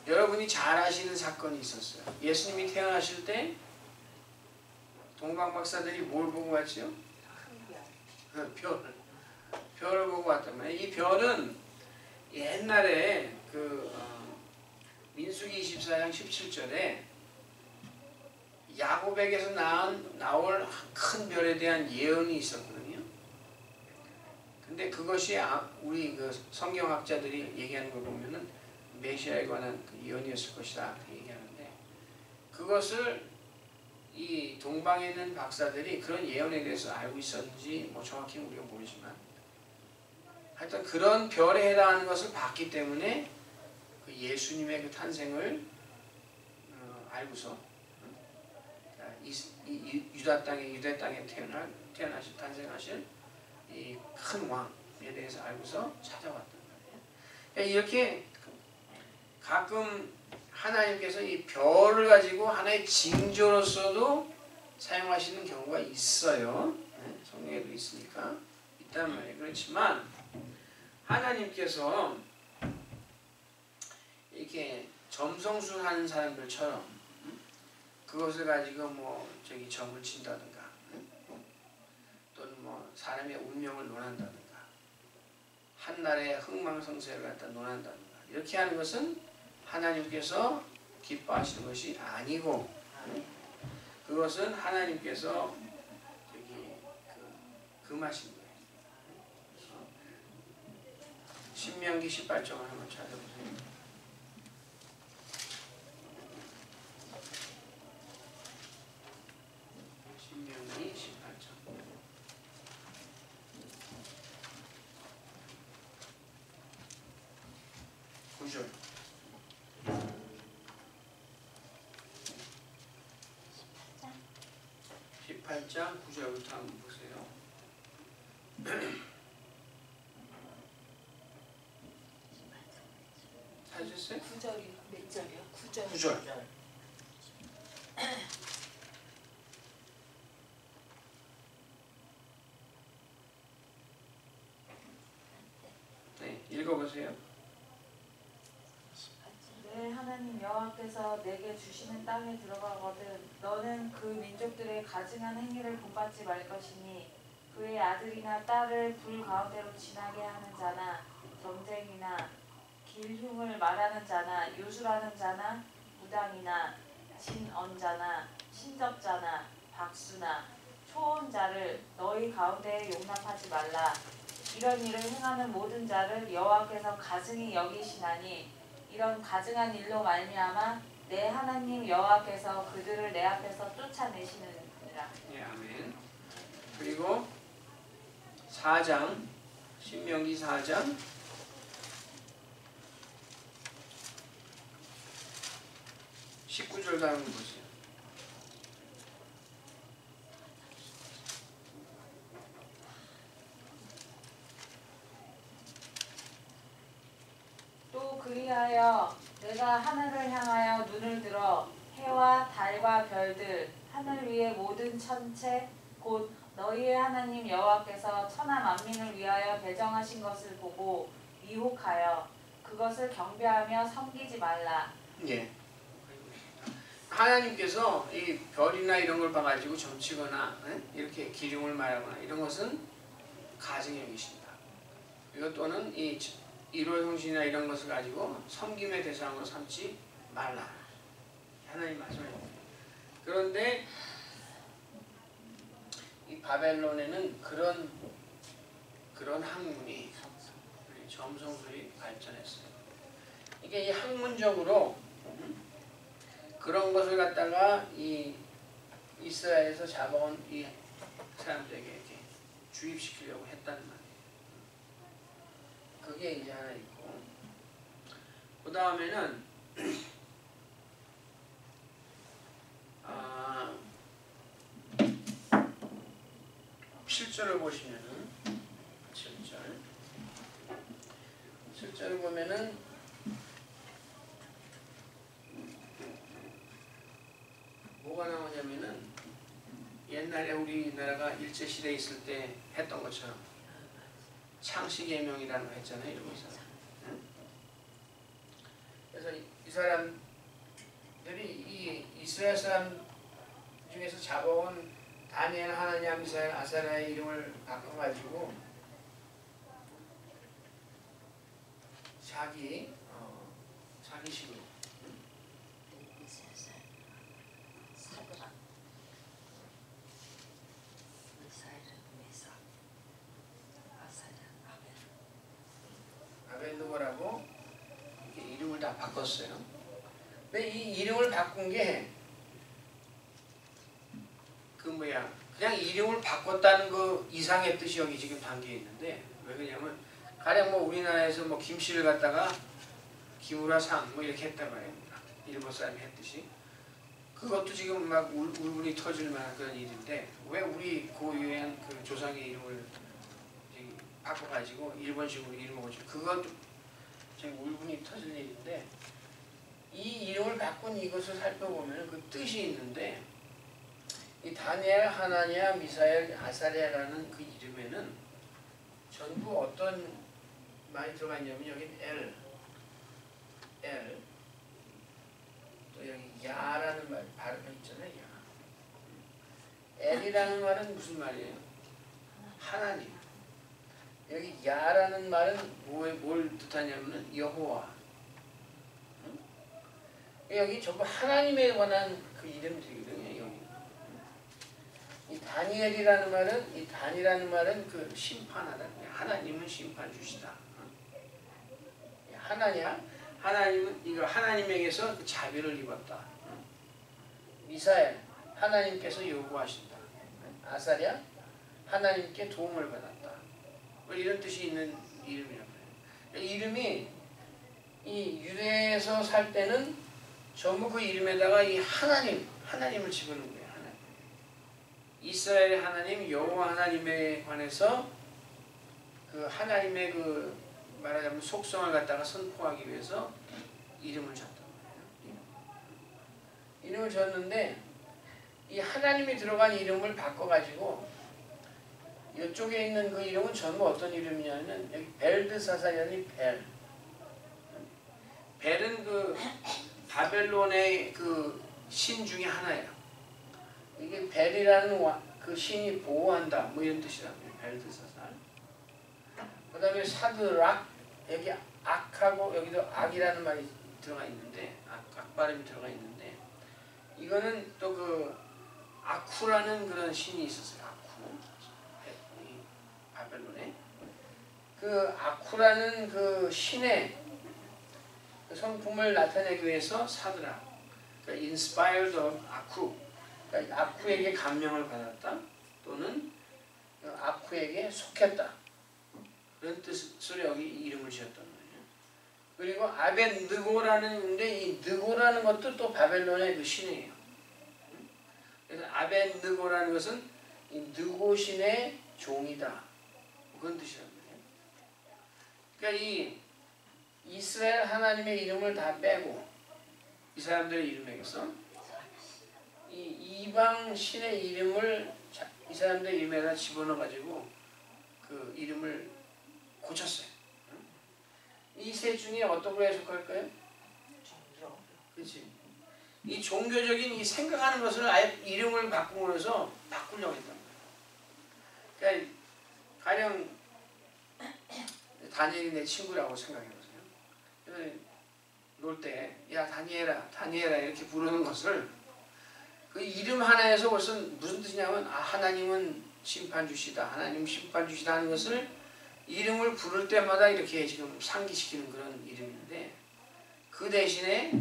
여러분이 잘 아시는 사건이 있었어요. 예수님이 태어나실 때 동방 박사들이 뭘 보고 왔죠? 별을 보고 왔단 말이에요. 이 별은 옛날에 그 민수기 24장 17절에 야곱에게서 나올 큰 별에 대한 예언이 있었거든요. 근데 그것이 우리 그 성경학자들이 얘기하는 걸 보면은 메시아에 관한 그 예언이었을 것이다 얘기하는데 그것을 이 동방에 있는 박사들이 그런 예언에 대해서 알고 있었는지 뭐 정확히는 우리가 모르지만 하여튼 그런 별에 해당하는 것을 봤기 때문에 그 예수님의 그 탄생을 알고서 유대 땅에 태어나실 탄생하실 이 큰 왕에 대해서 알고서 찾아왔단 말이에요. 이렇게 가끔 하나님께서 이 별을 가지고 하나의 징조로서도 사용하시는 경우가 있어요. 성경에도 있으니까 있단 말이에요. 그렇지만 하나님께서 이렇게 점성술하는 사람들처럼 그것을 가지고 뭐 점을 친다든가 또는 뭐 사람의 운명을 논한다든가 하는 한날에 흥망성쇠를 갖다 논한다. 이렇게 하는 것은 하나님께서 기뻐하시는 것이 아니고 그것은 하나님께서 금하신 거예요. 신명기 18장을 한번 찾아보세요. 신명기 18장 9절 18장 9절부터 한번 보세요. 찾으셨어요? 9절이요. 몇 절이요? 9절. 9절. 네, 읽어보세요. 내 하나님 여호와께서 내게 주시는 땅에 들어가거든 너는 그 민족들의 가증한 행위를 본받지 말 것이니 그의 아들이나 딸을 불 가운데로 지나게 하는 자나 경쟁이나 길흉을 말하는 자나 요술하는 자나 무당이나 진언자나 신접자나 박수나 초혼자를 너희 가운데에 용납하지 말라. 이런 일을 행하는 모든 자를 여호와께서 가증히 여기시나니 이런 가증한 일로 말미암아 내 하나님 여호와께서 그들을 내 앞에서 쫓아내시느니라. 예, 아멘. 그리고 4장 신명기 4장 19절도 한번 보세요. 또 그리하여 내가 하늘을 향하여 눈을 들어 해와 달과 별들 하늘 위의 모든 천체 곧 너희의 하나님 여호와께서 천하 만민을 위하여 배정하신 것을 보고 미혹하여 그것을 경배하며 섬기지 말라. 예. 하나님께서 이 별이나 이런 걸 봐가지고 점치거나 이렇게 기륭을 말하거나 이런 것은 가증히 여기신다. 이것 또는 이 일월성신이나 이런 것을 가지고 섬김의 대상으로 삼지 말라. 하나님 말씀입니다. 그런데 이 바벨론에는 그런 학문이 점성술이 발전했어요. 이게 이 학문적으로 그런 것을 갖다가 이 이스라엘에서 잡아온 이 사람들에게 이렇게 주입시키려고 했다는 말이에요. 그게 이제 하나 있고, 그 다음에는 7절을 보시면은 7절을 보면은 뭐가 나오냐면은 옛날에 우리나라가 일제시대에 있을 때 했던 것처럼 창시계명이라는 거 했잖아요. 이러고 있어요. 그래서 이 사람들이 이 이스라엘 사람 중에서 잡아온 다니엘, 하나냐, 미사엘, 아사랴의 이름을 바꿔가지고 자기식으로 아벤누고라고 이렇게 이름을 다 바꿨어요. 근데 이 이름을 바꾼 게 그냥 이름을 바꿨다는 그 이상의 뜻이 여기 지금 담겨 있는데, 왜 그러냐면 가령 뭐 우리나라에서 뭐 김씨를 갖다가 김우라상 뭐 이렇게 했단 말이에요. 일본 사람이 했듯이. 그것도 지금 막 울분이 터질 만한 그런 일인데, 왜 우리 고유한 그 조상의 이름을 바꿔가지고 일본식으로 이름을 고쳐, 그것도 지금 울분이 터질 일인데, 이 이름을 바꾼 이것을 살펴보면 그 뜻이 있는데, 이 다니엘, 하나냐, 미사엘, 아사랴라는 그 이름에는 전부 어떤 말이 들어가 있냐면, 여기 또 여기 야라는 말 발음이 있잖아요. 야. 엘이라는 말은 무슨 말이에요? 하나님. 여기 야라는 말은 뭘 뜻하냐면은 여호와. 여기 전부 하나님에 관한 그 이름들이거든요. 여기. 이 다니엘이라는 말은 이 단이라는 말은 그 심판하다는 거예요. 하나님은 심판 주시다. 하나냐? 하나님은 이거 하나님에게서 그 자비를 입었다. 미사엘 하나님께서 요구하신다. 아사랴 하나님께 도움을 받았다. 뭐 이런 뜻이 있는 이름이란 말이에요. 이름이 이 유대에서 살 때는 전부 그 이름에다가 이 하나님을 집어넣은 거예요. 하나님. 이스라엘의 하나님 여호와 하나님에 관해서 그 하나님의 그 말하자면 속성을 갖다가 선포하기 위해서 이름을 줬단 말이에요. 이름을 줬는데 이 하나님이 들어간 이름을 바꿔가지고 이쪽에 있는 그 이름은 전부 어떤 이름이냐면 여기 벨드사사라니 벨은 그 바벨론의 그 신 중에 하나예요. 이게 벨이라는 그 신이 보호한다 뭐 이런 뜻이랍니다. 벨드사살. 그 다음에 사드락 여기 악하고 여기도 악이라는 말이 들어가 있는데 악 발음이 들어가 있는데 이거는 또 그 아쿠라는 그런 신이 있었어요. 아쿠 바벨론에 그 아쿠라는 그 신의 그 성품을 나타내기 위해서 사드락 그러니까 inspired of 아쿠 그러니까 아쿠에게 감명을 받았다 또는 아쿠에게 속했다 그런 뜻으로 여기 이름을 지었단 말이에요. 그리고 아벤느고라는데 이 느고라는 것도 또 바벨론의 그 신이에요. 그래서 아벤느고라는 것은 이 느고 신의 종이다 그런 뜻이란 말이에요. 그러니까 이 이스라엘 하나님의 이름을 다 빼고 이 사람들의 이름에서 이 이방 신의 이름을 이 사람들의 이름에다 집어넣어 가지고 그 이름을 고쳤어요. 이 세 중에 어떤 거에 속할까요? 종교. 그렇지. 이 종교적인 이 생각하는 것을 아예 이름을 바꾸면서 바꾸려고 했단 말이에요. 그러니까 가령 다니엘이 내 친구라고 생각해보세요. 그래서 놀 때 야 다니엘아 이렇게 부르는 것을 그 이름 하나에서 무슨 뜻이냐면 하나님은 심판 주시다. 하나님 심판 주시다 하는 것을 이름을 부를 때마다 이렇게 지금 상기시키는 그런 이름인데 그 대신에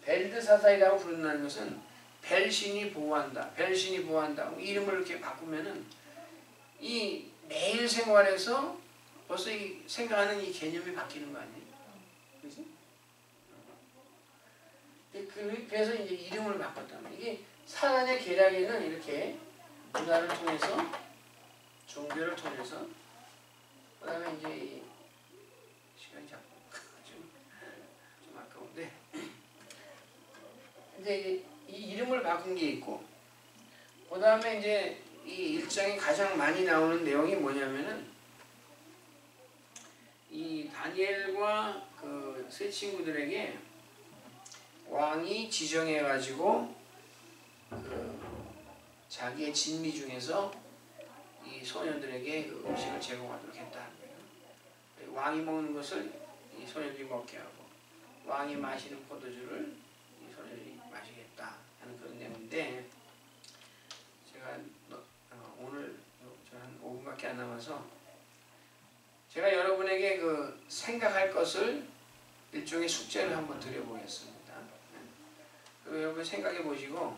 벨드사사이라고 부른다는 것은 벨신이 보호한다. 벨신이 보호한다. 이름을 이렇게 바꾸면은 이 매일 생활에서 벌써 이 생각하는 이 개념이 바뀌는 거 아니에요? 그렇지? 그래서 이제 이름을 바꿨다. 이게 사단의 계략에는 이렇게 문화를 통해서 종교를 통해서 그 다음에 이제 시간이 자꾸 좀 아까운데 이제 이 이름을 바꾼 게 있고 그 다음에 이제 이 일장에 가장 많이 나오는 내용이 뭐냐면은 이 다니엘과 그 세 친구들에게 왕이 지정해 가지고 그 자기의 진미 중에서 이 소년들에게 그 음식을 제공하도록 했다는 거예요. 왕이 먹는 것을 이 소년들이 먹게 하고 왕이 마시는 포도주를 이 소년들이 마시겠다 하는 그런 내용인데 제가 오늘 한 5분밖에 안 남아서 제가 여러분에게 그 생각할 것을 일종의 숙제를 한번 드려보겠습니다. 여러분 생각해 보시고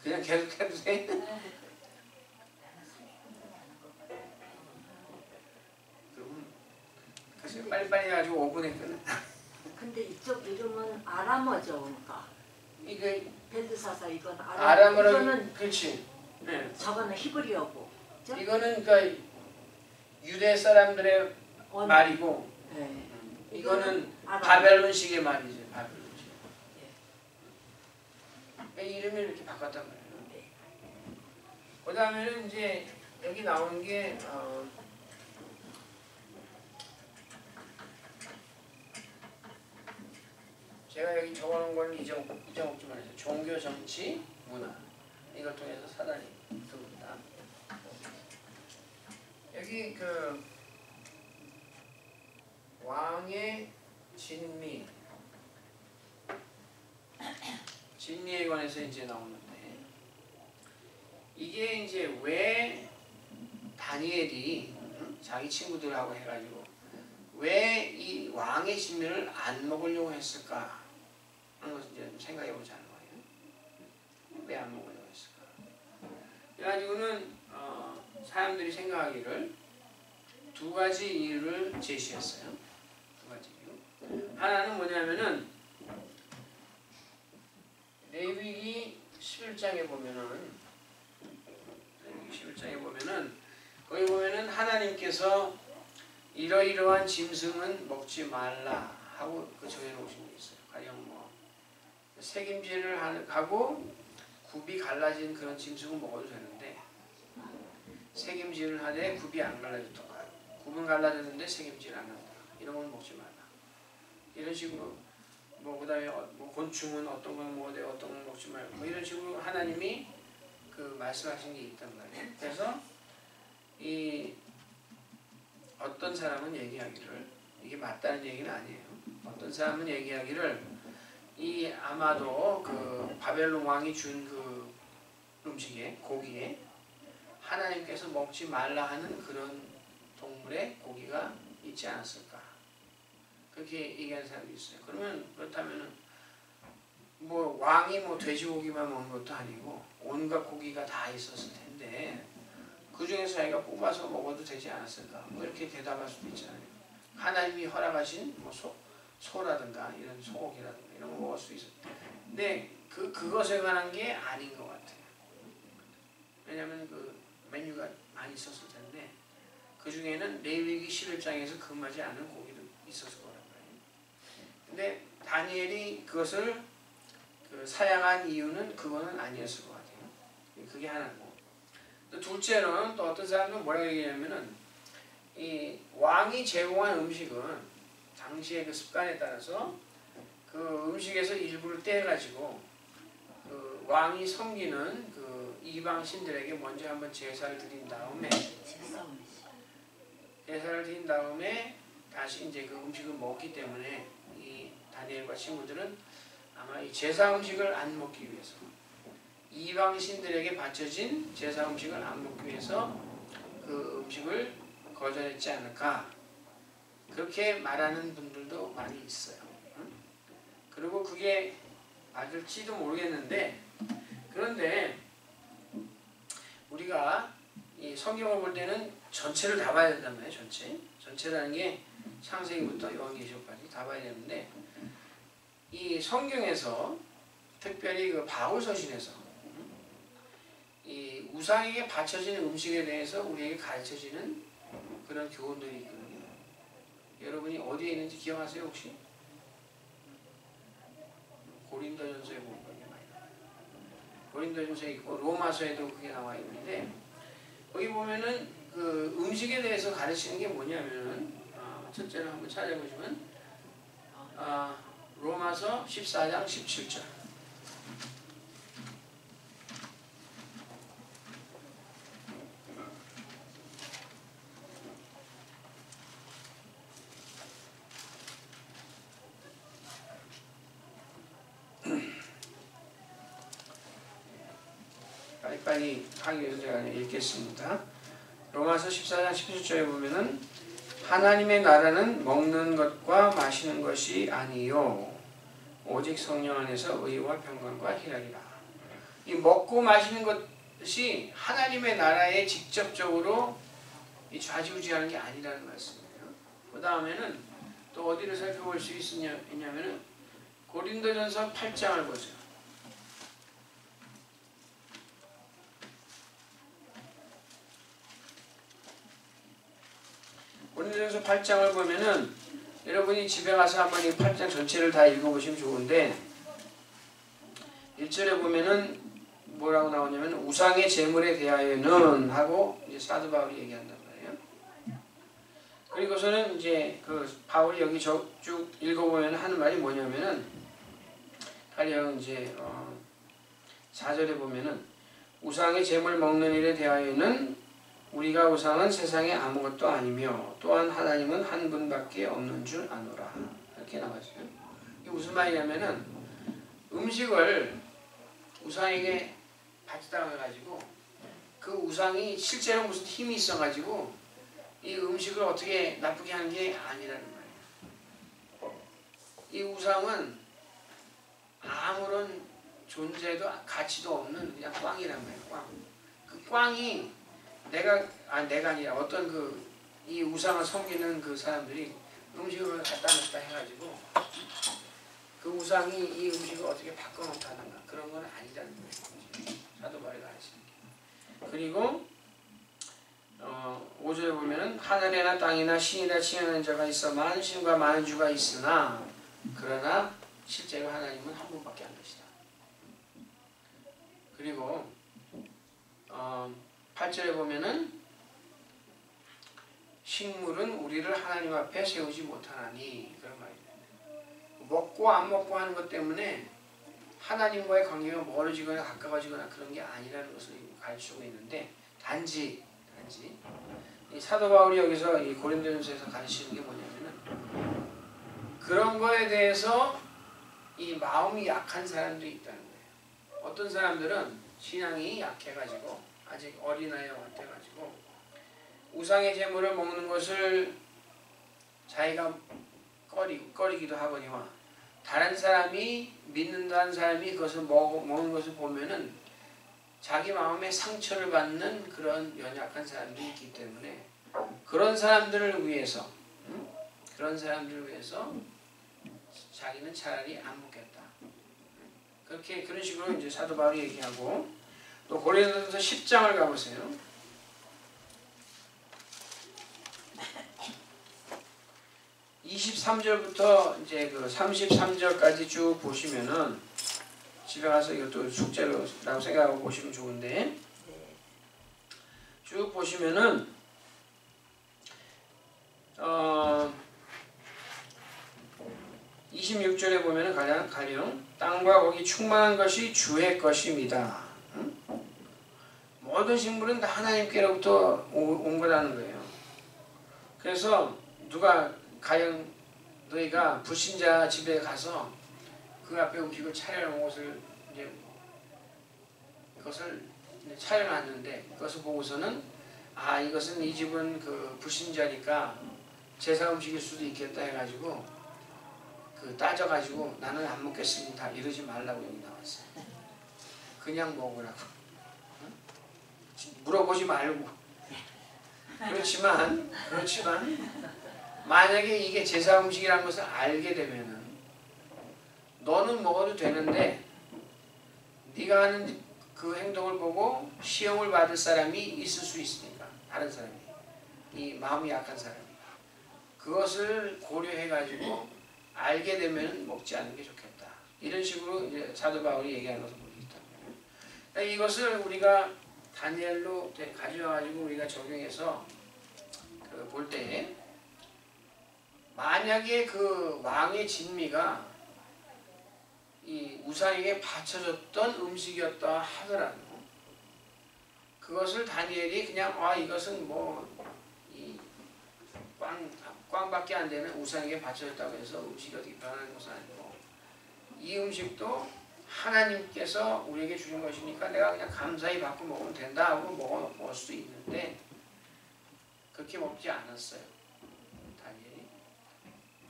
그냥 계속 해도 돼? 그러면 글쎄 빨리빨리 해가지고 5분에 끝내. 근데 이쪽 이름은 아람어죠, 그러니까. 이게 벨드사사 이건 아람어로 이거는 그렇지. 네. 저거는 히브리어고. 그죠? 이거는 그러니까 유대 사람들의 말이고 네. 이거는 아람. 바벨론식의 말이지. 바벨론식. 그러니까 이름을 이렇게 바꿨단 말이에요. 그 다음에는 이제 여기 나오는 게 제가 여기 적어놓은 건 잊어먹지만 해서 종교, 정치, 문화 이걸 통해서 사단이 들어옵니다. 여기 그 왕의 진미에 관해서 이제 나오는데 이게 이제 왜 다니엘이 자기 친구들하고 해가지고 왜 이 왕의 진미를 안 먹으려고 했을까 하는 것을 이제 생각해 보자는 거예요. 왜 안 먹으려고 했을까? 그래가지고는 사람들이 생각하기를 두 가지 이유를 제시했어요. 두 가지 이유. 하나는 뭐냐면은 레위기 11장에 보면은 거기 보면은 하나님께서 이러이러한 짐승은 먹지 말라 하고 그 정해놓으신 게 있어요. 가령 뭐 색임질을 하고 굽이 갈라진 그런 짐승은 먹어도 되는데 색임질을 하되 굽이 안 갈라졌던가 굽은 갈라졌는데 색임질 안 한다. 이런 건 먹지 말라. 이런 식으로 뭐 그다음에 뭐 곤충은 어떤 건 먹어도 돼, 어떤 건 먹지 말고 뭐 이런 식으로 하나님이 그 말씀하신 게 있단 말이에요. 그래서 이 어떤 사람은 얘기하기를 이게 맞다는 얘기는 아니에요. 어떤 사람은 얘기하기를 이 아마도 그 바벨론 왕이 준 그 음식에 고기에 하나님께서 먹지 말라 하는 그런 동물의 고기가 있지 않았을까 그렇게 얘기하는 사람이 있어요. 그러면 그렇다면은 뭐 왕이 뭐 돼지고기만 먹는 것도 아니고 온갖 고기가 다 있었을 텐데 그 중에서 자기가 뽑아서 먹어도 되지 않았을까 뭐 이렇게 대답할 수도 있잖아요. 하나님이 허락하신 뭐 소라든가 이런 소고기라든가 이런 거 먹을 수 있어요. 근데 그것에 관한 게 아닌 것 같아요. 왜냐하면 그 메뉴가 많이 있었을 텐데 그 중에는 레위기 11장에서 금하지 않은 고기도 있었을 거란 말이에요. 근데 다니엘이 그것을 사양한 이유는 그거는 아니었을 것 같아요. 그게 하나고. 또 둘째로는 또 어떤 사람은 뭐라고 얘기하냐면은 이 왕이 제공한 음식은 당시의 그 습관에 따라서 그 음식에서 일부를 떼가지고 그 왕이 섬기는 그 이방 신들에게 먼저 한번 제사를 드린 다음에 다시 이제 그 음식을 먹기 때문에 이 다니엘과 친구들은 아마 이 제사 음식을 안 먹기 위해서 이방 신들에게 바쳐진 제사 음식을 안 먹기 위해서 그 음식을 거절했지 않을까 그렇게 말하는 분들도 많이 있어요. 그리고 그게 맞을지도 모르겠는데 그런데 우리가 이 성경을 볼 때는 전체를 다 봐야 된단 말이에요. 전체라는 게 창세기부터 요한계시록까지 다 봐야 되는데 이 성경에서 특별히 그 바울서신에서 이 우상에게 바쳐지는 음식에 대해서 우리에게 가르쳐지는 그런 교훈들이 있거든요. 여러분이 어디에 있는지 기억하세요 혹시? 고린도전서에 보면 그게 많이 나와요. 고린도전서에 있고 로마서에도 그게 나와 있는데 거기 보면은 그 음식에 대해서 가르치는 게 뭐냐면은 첫째로 한번 찾아보시면 로마서 14장 17절 빨리 하기 위해서 제가 읽겠습니다. 로마서 14장 17절에 보면은 하나님의 나라는 먹는 것과 마시는 것이 아니요 오직 성령 안에서 의와 평강과 희락이라. 이 먹고 마시는 것이 하나님의 나라에 직접적으로 이 좌지우지하는 게 아니라는 말씀이에요. 그 다음에는 또 어디를 살펴볼 수 있냐면은 고린도전서 8장을 보세요. 고린도전서 8장을 보면은 여러분이 집에 가서 한번 이 8장 전체를 다 읽어보시면 좋은데 1절에 보면은 뭐라고 나오냐면 우상의 제물에 대하여는 하고 이제 사도 바울이 얘기한단 말이에요. 그리고서는 이제 그 바울이 여기 쭉 읽어보면 하는 말이 뭐냐면은 가령 이제 4절에 보면은 우상의 제물 먹는 일에 대하여는 우리가 우상은 세상에 아무것도 아니며 또한 하나님은 한 분밖에 없는 줄 아노라. 이렇게 나와있어요. 이게 무슨 말이냐면은 음식을 우상에게 바치다가 해가지고 그 우상이 실제로 무슨 힘이 있어가지고 이 음식을 어떻게 나쁘게 하는 게 아니라는 말이에요. 이 우상은 아무런 존재도 가치도 없는 그냥 꽝이란 말이에요. 꽝. 그 꽝이 내가 아니라 어떤 이 우상을 섬기는 그 사람들이 음식을 갖다 놓다 해가지고 그 우상이 이 음식을 어떻게 바꿔놓다든가 그런 건 아니라는 거예요. 사도 바울이 가르치는 게. 그리고 5절에 보면은 하늘이나 땅이나 신이라 칭하는 자가 있어 많은 신과 많은 주가 있으나 그러나 실제로 하나님은 한 분밖에 안 계시다. 그리고 8절에 보면은 식물은 우리를 하나님 앞에 세우지 못하나니 그런 말입니다. 먹고 안 먹고 하는 것 때문에 하나님과의 관계가 멀어지거나 가까워지거나 그런 게 아니라는 것을 가르치고 있는데 단지 이 사도 바울이 여기서 이 고린도전서에서 가르치는 게 뭐냐면은 그런 거에 대해서 이 마음이 약한 사람들이 있다는 거예요. 어떤 사람들은 신앙이 약해가지고 아직 어린아이와 같아가지고 우상의 제물을 먹는 것을 자기가 꺼리기도 하거니와 다른 사람이 믿는다는 사람이 그것을 먹는 것을 보면은 자기 마음에 상처를 받는 그런 연약한 사람들이 있기 때문에 그런 사람들을 위해서 자기는 차라리 안 먹겠다. 그런 식으로 이제 사도 바울이 얘기하고 또 고린도전서 10장을 가보세요. 23절부터 이제 그 33절까지 쭉 보시면은 집에 가서 이것도 숙제로라고 생각하고 보시면 좋은데 쭉 보시면은 26절에 보면은 가령 땅과 거기 충만한 것이 주의 것입니다. 모든 식물은 다 하나님께로부터 온 거라는 거예요. 그래서 가령 너희가 불신자 집에 가서 그 앞에 음식을 차려놓은 것을 그것을 차려놨는데 그것을 보고서는 이것은 이 집은 그 불신자니까 제사 음식일 수도 있겠다 해가지고 따져가지고 나는 안 먹겠습니다 이러지 말라고 여기 나왔어요. 그냥 먹으라고. 물어보지 말고. 그렇지만 만약에 이게 제사 음식이라는 것을 알게 되면은 너는 먹어도 되는데 네가 하는 그 행동을 보고 시험을 받을 사람이 있을 수 있으니까 다른 사람이 이 마음이 약한 사람이 그것을 고려해가지고 알게 되면 먹지 않는 게 좋겠다. 이런 식으로 이제 사도 바울이 얘기하는 것을 볼 수 있다. 그러니까 이것을 우리가 다니엘로 가져와가지고 우리가 적용해서 볼 때 만약에 그 왕의 진미가 이 우상에게 바쳐졌던 음식이었다 하더라도 그것을 다니엘이 그냥 이것은 이 꽝밖에 안 되는 우상에게 바쳐졌다고 해서 음식이 어떻게 변하는 것은 아니고 이 음식도 하나님께서 우리에게 주신 것이니까 내가 그냥 감사히 받고 먹으면 된다 하고 먹을 수 있는데 그렇게 먹지 않았어요. 다니엘이.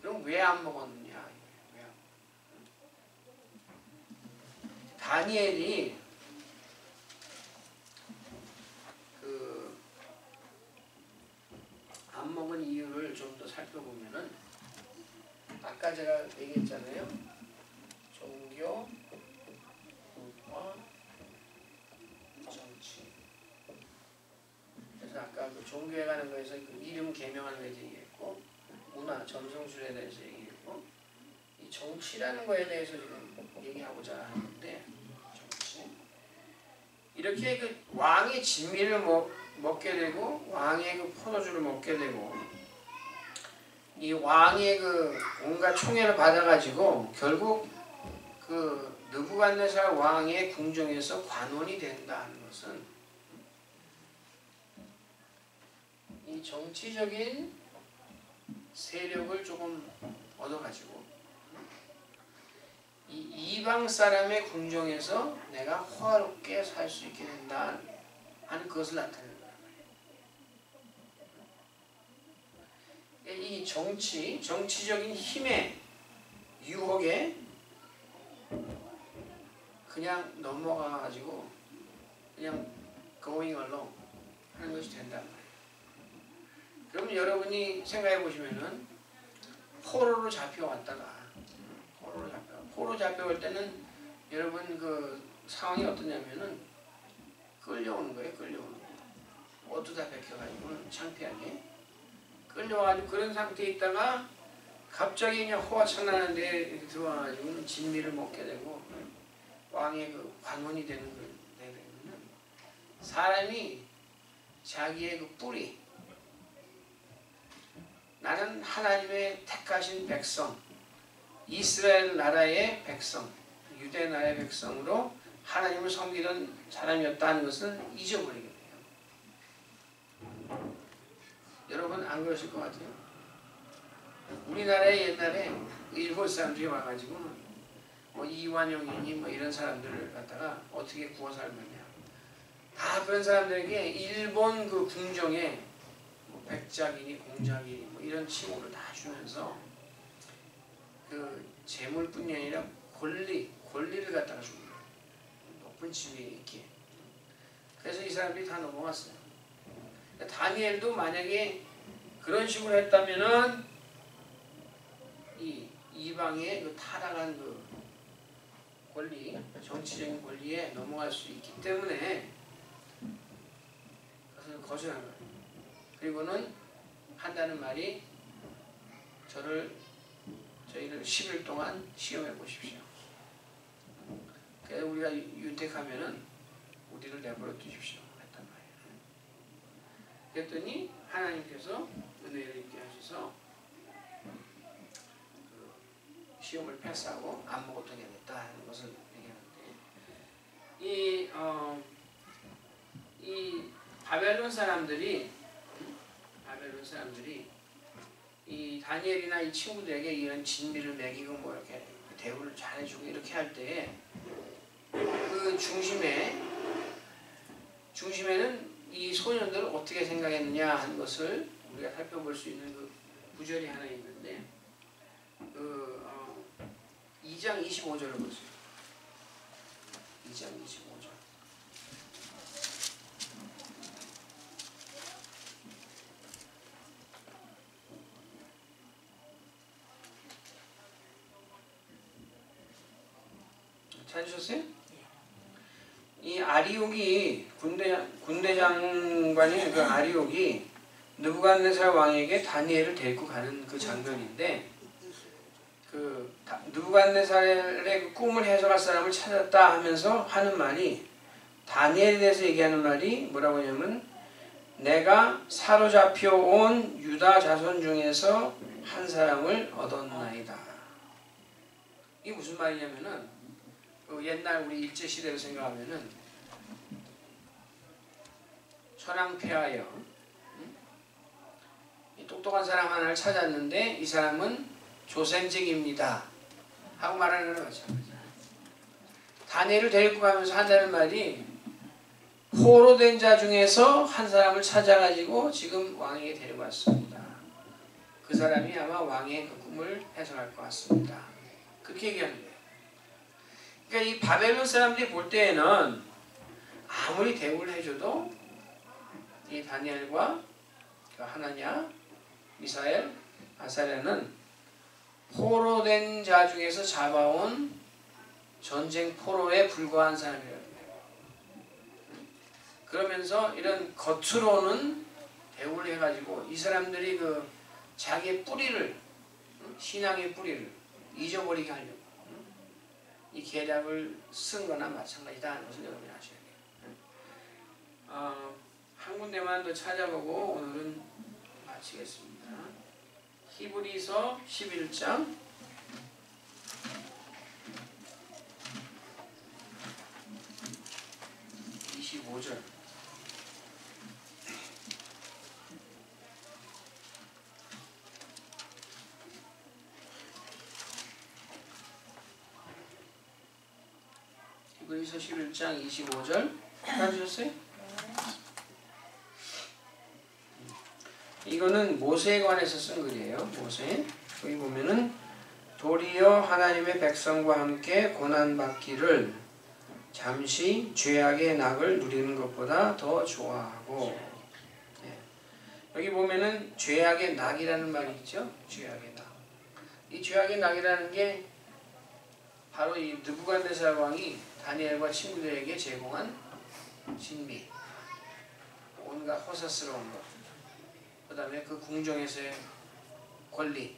그럼 왜 안 먹었느냐? 다니엘이 안 먹은 이유를 좀 더 살펴보면은 아까 제가 얘기했잖아요. 종교, 문화, 정치. 그래서 아까 그 종교에 관한 거에서 그 이름 개명하는 거에 대해서 얘기했고 문화, 점성술에 대해서 얘기했고 이 정치라는 거에 대해서 지금 얘기하고자 하는데 정치. 이렇게 그 왕의 진미를 먹게 되고 왕의 그 포도주를 먹게 되고 이 왕의 그 온갖 총애를 받아가지고 결국 그 느부갓네살 왕의 궁정에서 관원이 된다는 것은 정치적인 세력을 조금 얻어가지고 이 이방 사람의 궁정에서 내가 호화롭게 살 수 있게 된다 하는 그것을 나타내는 거예요. 이 정치적인 힘의 유혹에 그냥 넘어가가지고 그냥 going along 하는 것이 된단 말이에요. 그럼 여러분이 생각해 보시면은 포로로 잡혀왔다가 포로 잡혀올 때는 여러분 그 상황이 어떠냐면은 끌려오는 거예요. 끌려오는 거. 옷도 다 벗겨가지고 창피하게 끌려와가지고 그런 상태에 있다가 갑자기 그냥 호화창나는 데에 이렇게 들어와가지고 진미를 먹게 되고 왕의 그 관원이 되는 걸 되면 사람이 자기의 그 뿌리 나는 하나님의 택하신 백성 이스라엘 나라의 백성 유대 나라의 백성으로 하나님을 섬기던 사람이었다는 것을 잊어버리게 돼요. 여러분 안 그러실 것 같아요. 우리나라에 옛날에 일본 사람들이 와가지고 뭐 이완용이니 뭐 이런 사람들을 갖다가 어떻게 구워 삶느냐 다 그런 사람들에게 일본 그 궁정에 뭐 백작이니 공작이니 뭐 이런 칭호를 다 주면서 그 재물뿐이 아니라 권리를 갖다가 줍니다. 높은 지위에 있게. 그래서 이 사람들이 다 넘어갔어요. 다니엘도 만약에 그런 식으로 했다면은 이 이방의 그 타락한 그 권리, 정치적인 권리에 넘어갈 수 있기 때문에 그것을 거절한 거예요. 그리고는 한다는 말이 저희를 10일 동안 시험해 보십시오. 그래서 우리가 윤택하면은 우리를 내버려 두십시오. 했단 말이에요. 그랬더니 하나님께서 은혜를 있게 하셔서 그 시험을 패스하고 아무것도 해야겠다 하는 것을 얘기하는데 이 바벨론 사람들이 이 다니엘이나 이 친구들에게 이런 진미를 먹이고 뭐 이렇게 대우를 잘해주고 이렇게 할 때에 그 중심에는 이 소년들을 어떻게 생각했느냐 하는 것을 우리가 살펴볼 수 있는 그 구절이 하나 있는데 그 2장 25절을 보세요. 2장 25절. 찾으셨어요? 이 아리옥이 군대 장관인 그 아리옥이 느부갓네살 왕에게 다니엘을 데리고 가는 그 장면인데 그 느부갓네살의 그 꿈을 해석할 사람을 찾았다 하면서 하는 말이 다니엘에 대해서 얘기하는 말이 뭐라고 하냐면 내가 사로잡혀 온 유다 자손 중에서 한 사람을 얻었나이다. 이게 무슨 말이냐면은 그 옛날 우리 일제시대를 생각하면은 천황폐하여 똑똑한 사람 하나를 찾았는데 이 사람은 조센직입니다 하고 말하는 거랑 마찬가지야. 다니엘을 데리고 가면서 한다는 말이 포로 된 자 중에서 한 사람을 찾아가지고 지금 왕에게 데려갔습니다. 그 사람이 아마 왕의 그 꿈을 해석할 것 같습니다. 그렇게 얘기하는 거예요. 그러니까 이 바벨론 사람들이 볼 때에는 아무리 대우를 해줘도 이 다니엘과 그 하나냐, 미사엘, 아사랴는 포로된 자 중에서 잡아온 전쟁 포로에 불과한 사람이라는 거예요. 그러면서 이런 겉으로는 대우를 해가지고 이 사람들이 그 자기의 뿌리를, 신앙의 뿌리를 잊어버리게 하려고 이 계략을 쓴 거나 마찬가지다 하는 것을 여러분이 아셔야 돼요. 한 군데만 더 찾아보고 오늘은 마치겠습니다. 히브리서 11장 25절 히브리서 11장 25절 찾으셨어요? 이거는 모세에 관해서 쓴 글이에요. 모세. 여기 보면은 도리어 하나님의 백성과 함께 고난받기를 잠시 죄악의 낙을 누리는 것보다 더 좋아하고. 여기 보면은 죄악의 낙이라는 말이 있죠. 죄악의 낙. 이 죄악의 낙이라는 게 바로 이 느부갓네살 왕이 다니엘과 친구들에게 제공한 진미, 온갖 허사스러운 것, 그 다음에 그 궁정에서의 권리,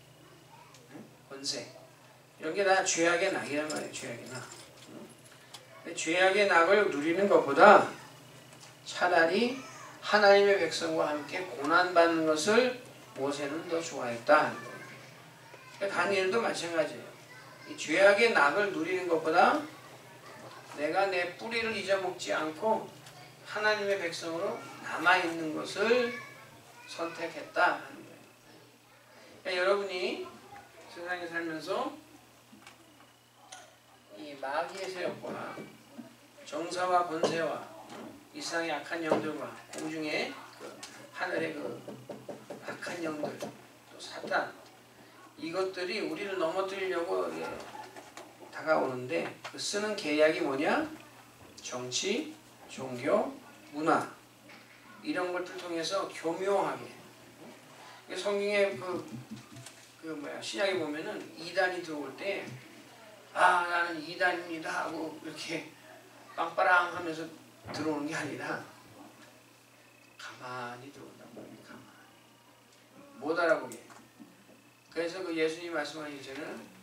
권세, 이런 게 다 죄악의 낙이란 말이에요. 죄악의 낙. 근데 죄악의 낙을 누리는 것보다 차라리 하나님의 백성과 함께 고난받는 것을 모세는 더 좋아했다. 다니엘도 마찬가지예요. 이 죄악의 낙을 누리는 것보다 내가 내 뿌리를 잊어먹지 않고 하나님의 백성으로 남아있는 것을 선택했다 하는 거예요. 그러니까 여러분이 세상에 살면서 이 마귀의 세력과 정사와 권세와 이 세상의 악한 영들과 공중의 하늘의 악한 영들, 또 사탄, 이것들이 우리를 넘어뜨리려고 다가오는데 그 쓰는 계략이 뭐냐? 정치, 종교, 문화, 이런 것들 통해서 교묘하게. 성경에 신약에 보면은 이단이 들어올 때 나는 이단입니다 하고 이렇게 빵빠랑 하면서 들어오는 게 아니라 가만히 들어온단 말이에요. 가만히. 못 알아보게. 그래서 그 예수님 말씀하시기는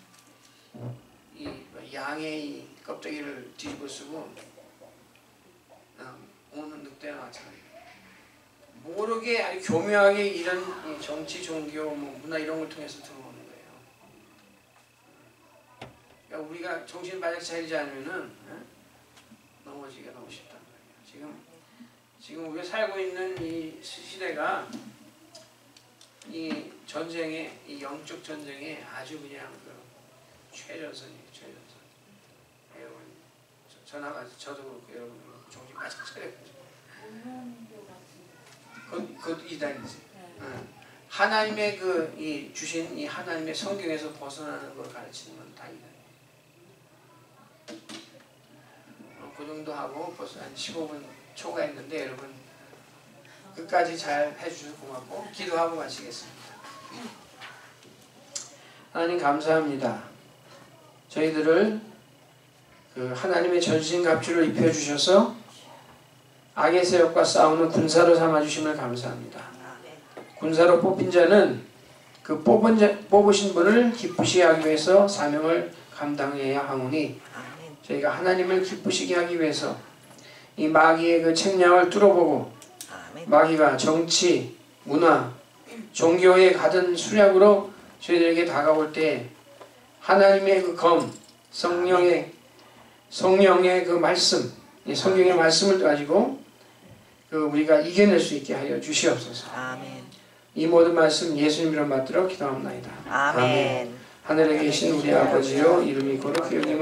이 양의 이 껍데기를 뒤집어 쓰고 오는 늑대와 마찬가지예요. 모르게 아주 교묘하게 이런 정치, 종교, 문화 이런 걸 통해서 들어오는 거예요. 그러니까 우리가 정신 바짝 차리지 않으면은 넘어지기가 너무 쉽단 말이에요. 지금 우리가 살고 있는 이 시대가 이 전쟁에, 이 영적 전쟁에 아주 그냥 최전선이에요. 최전선. 여러분, 저도 그렇고 여러분 정신 바짝 차려야죠. 그것도 이단이지. 하나님의 이 주신 이 하나님의 성경에서 벗어나는 걸 가르치는 건 다 이단이에요. 그 정도 하고 벌써 한 15분 초과했는데 여러분 끝까지 잘 해주셔서 고맙고 기도하고 마치겠습니다. 하나님 감사합니다. 저희들을 하나님의 전신갑주를 입혀주셔서 악의 세력과 싸우는 군사로 삼아주심을 감사합니다. 군사로 뽑힌 자는 그 뽑으신 분을 기쁘시게 하기 위해서 사명을 감당해야 하오니 저희가 하나님을 기쁘시게 하기 위해서 이 마귀의 그 책량을 뚫어보고 마귀가 정치, 문화, 종교에 가든 수략으로 저희들에게 다가올 때 하나님의 그 검, 성령의 그 말씀, 이 성경의 말씀을 가지고 우리가 이겨낼 수 있게 하여 주시옵소서. 아멘. 이 모든 말씀 예수님 이름 받들어 기도합니다. 아멘. 하늘에 계신 우리 아버지여 이름이 거룩히 여김을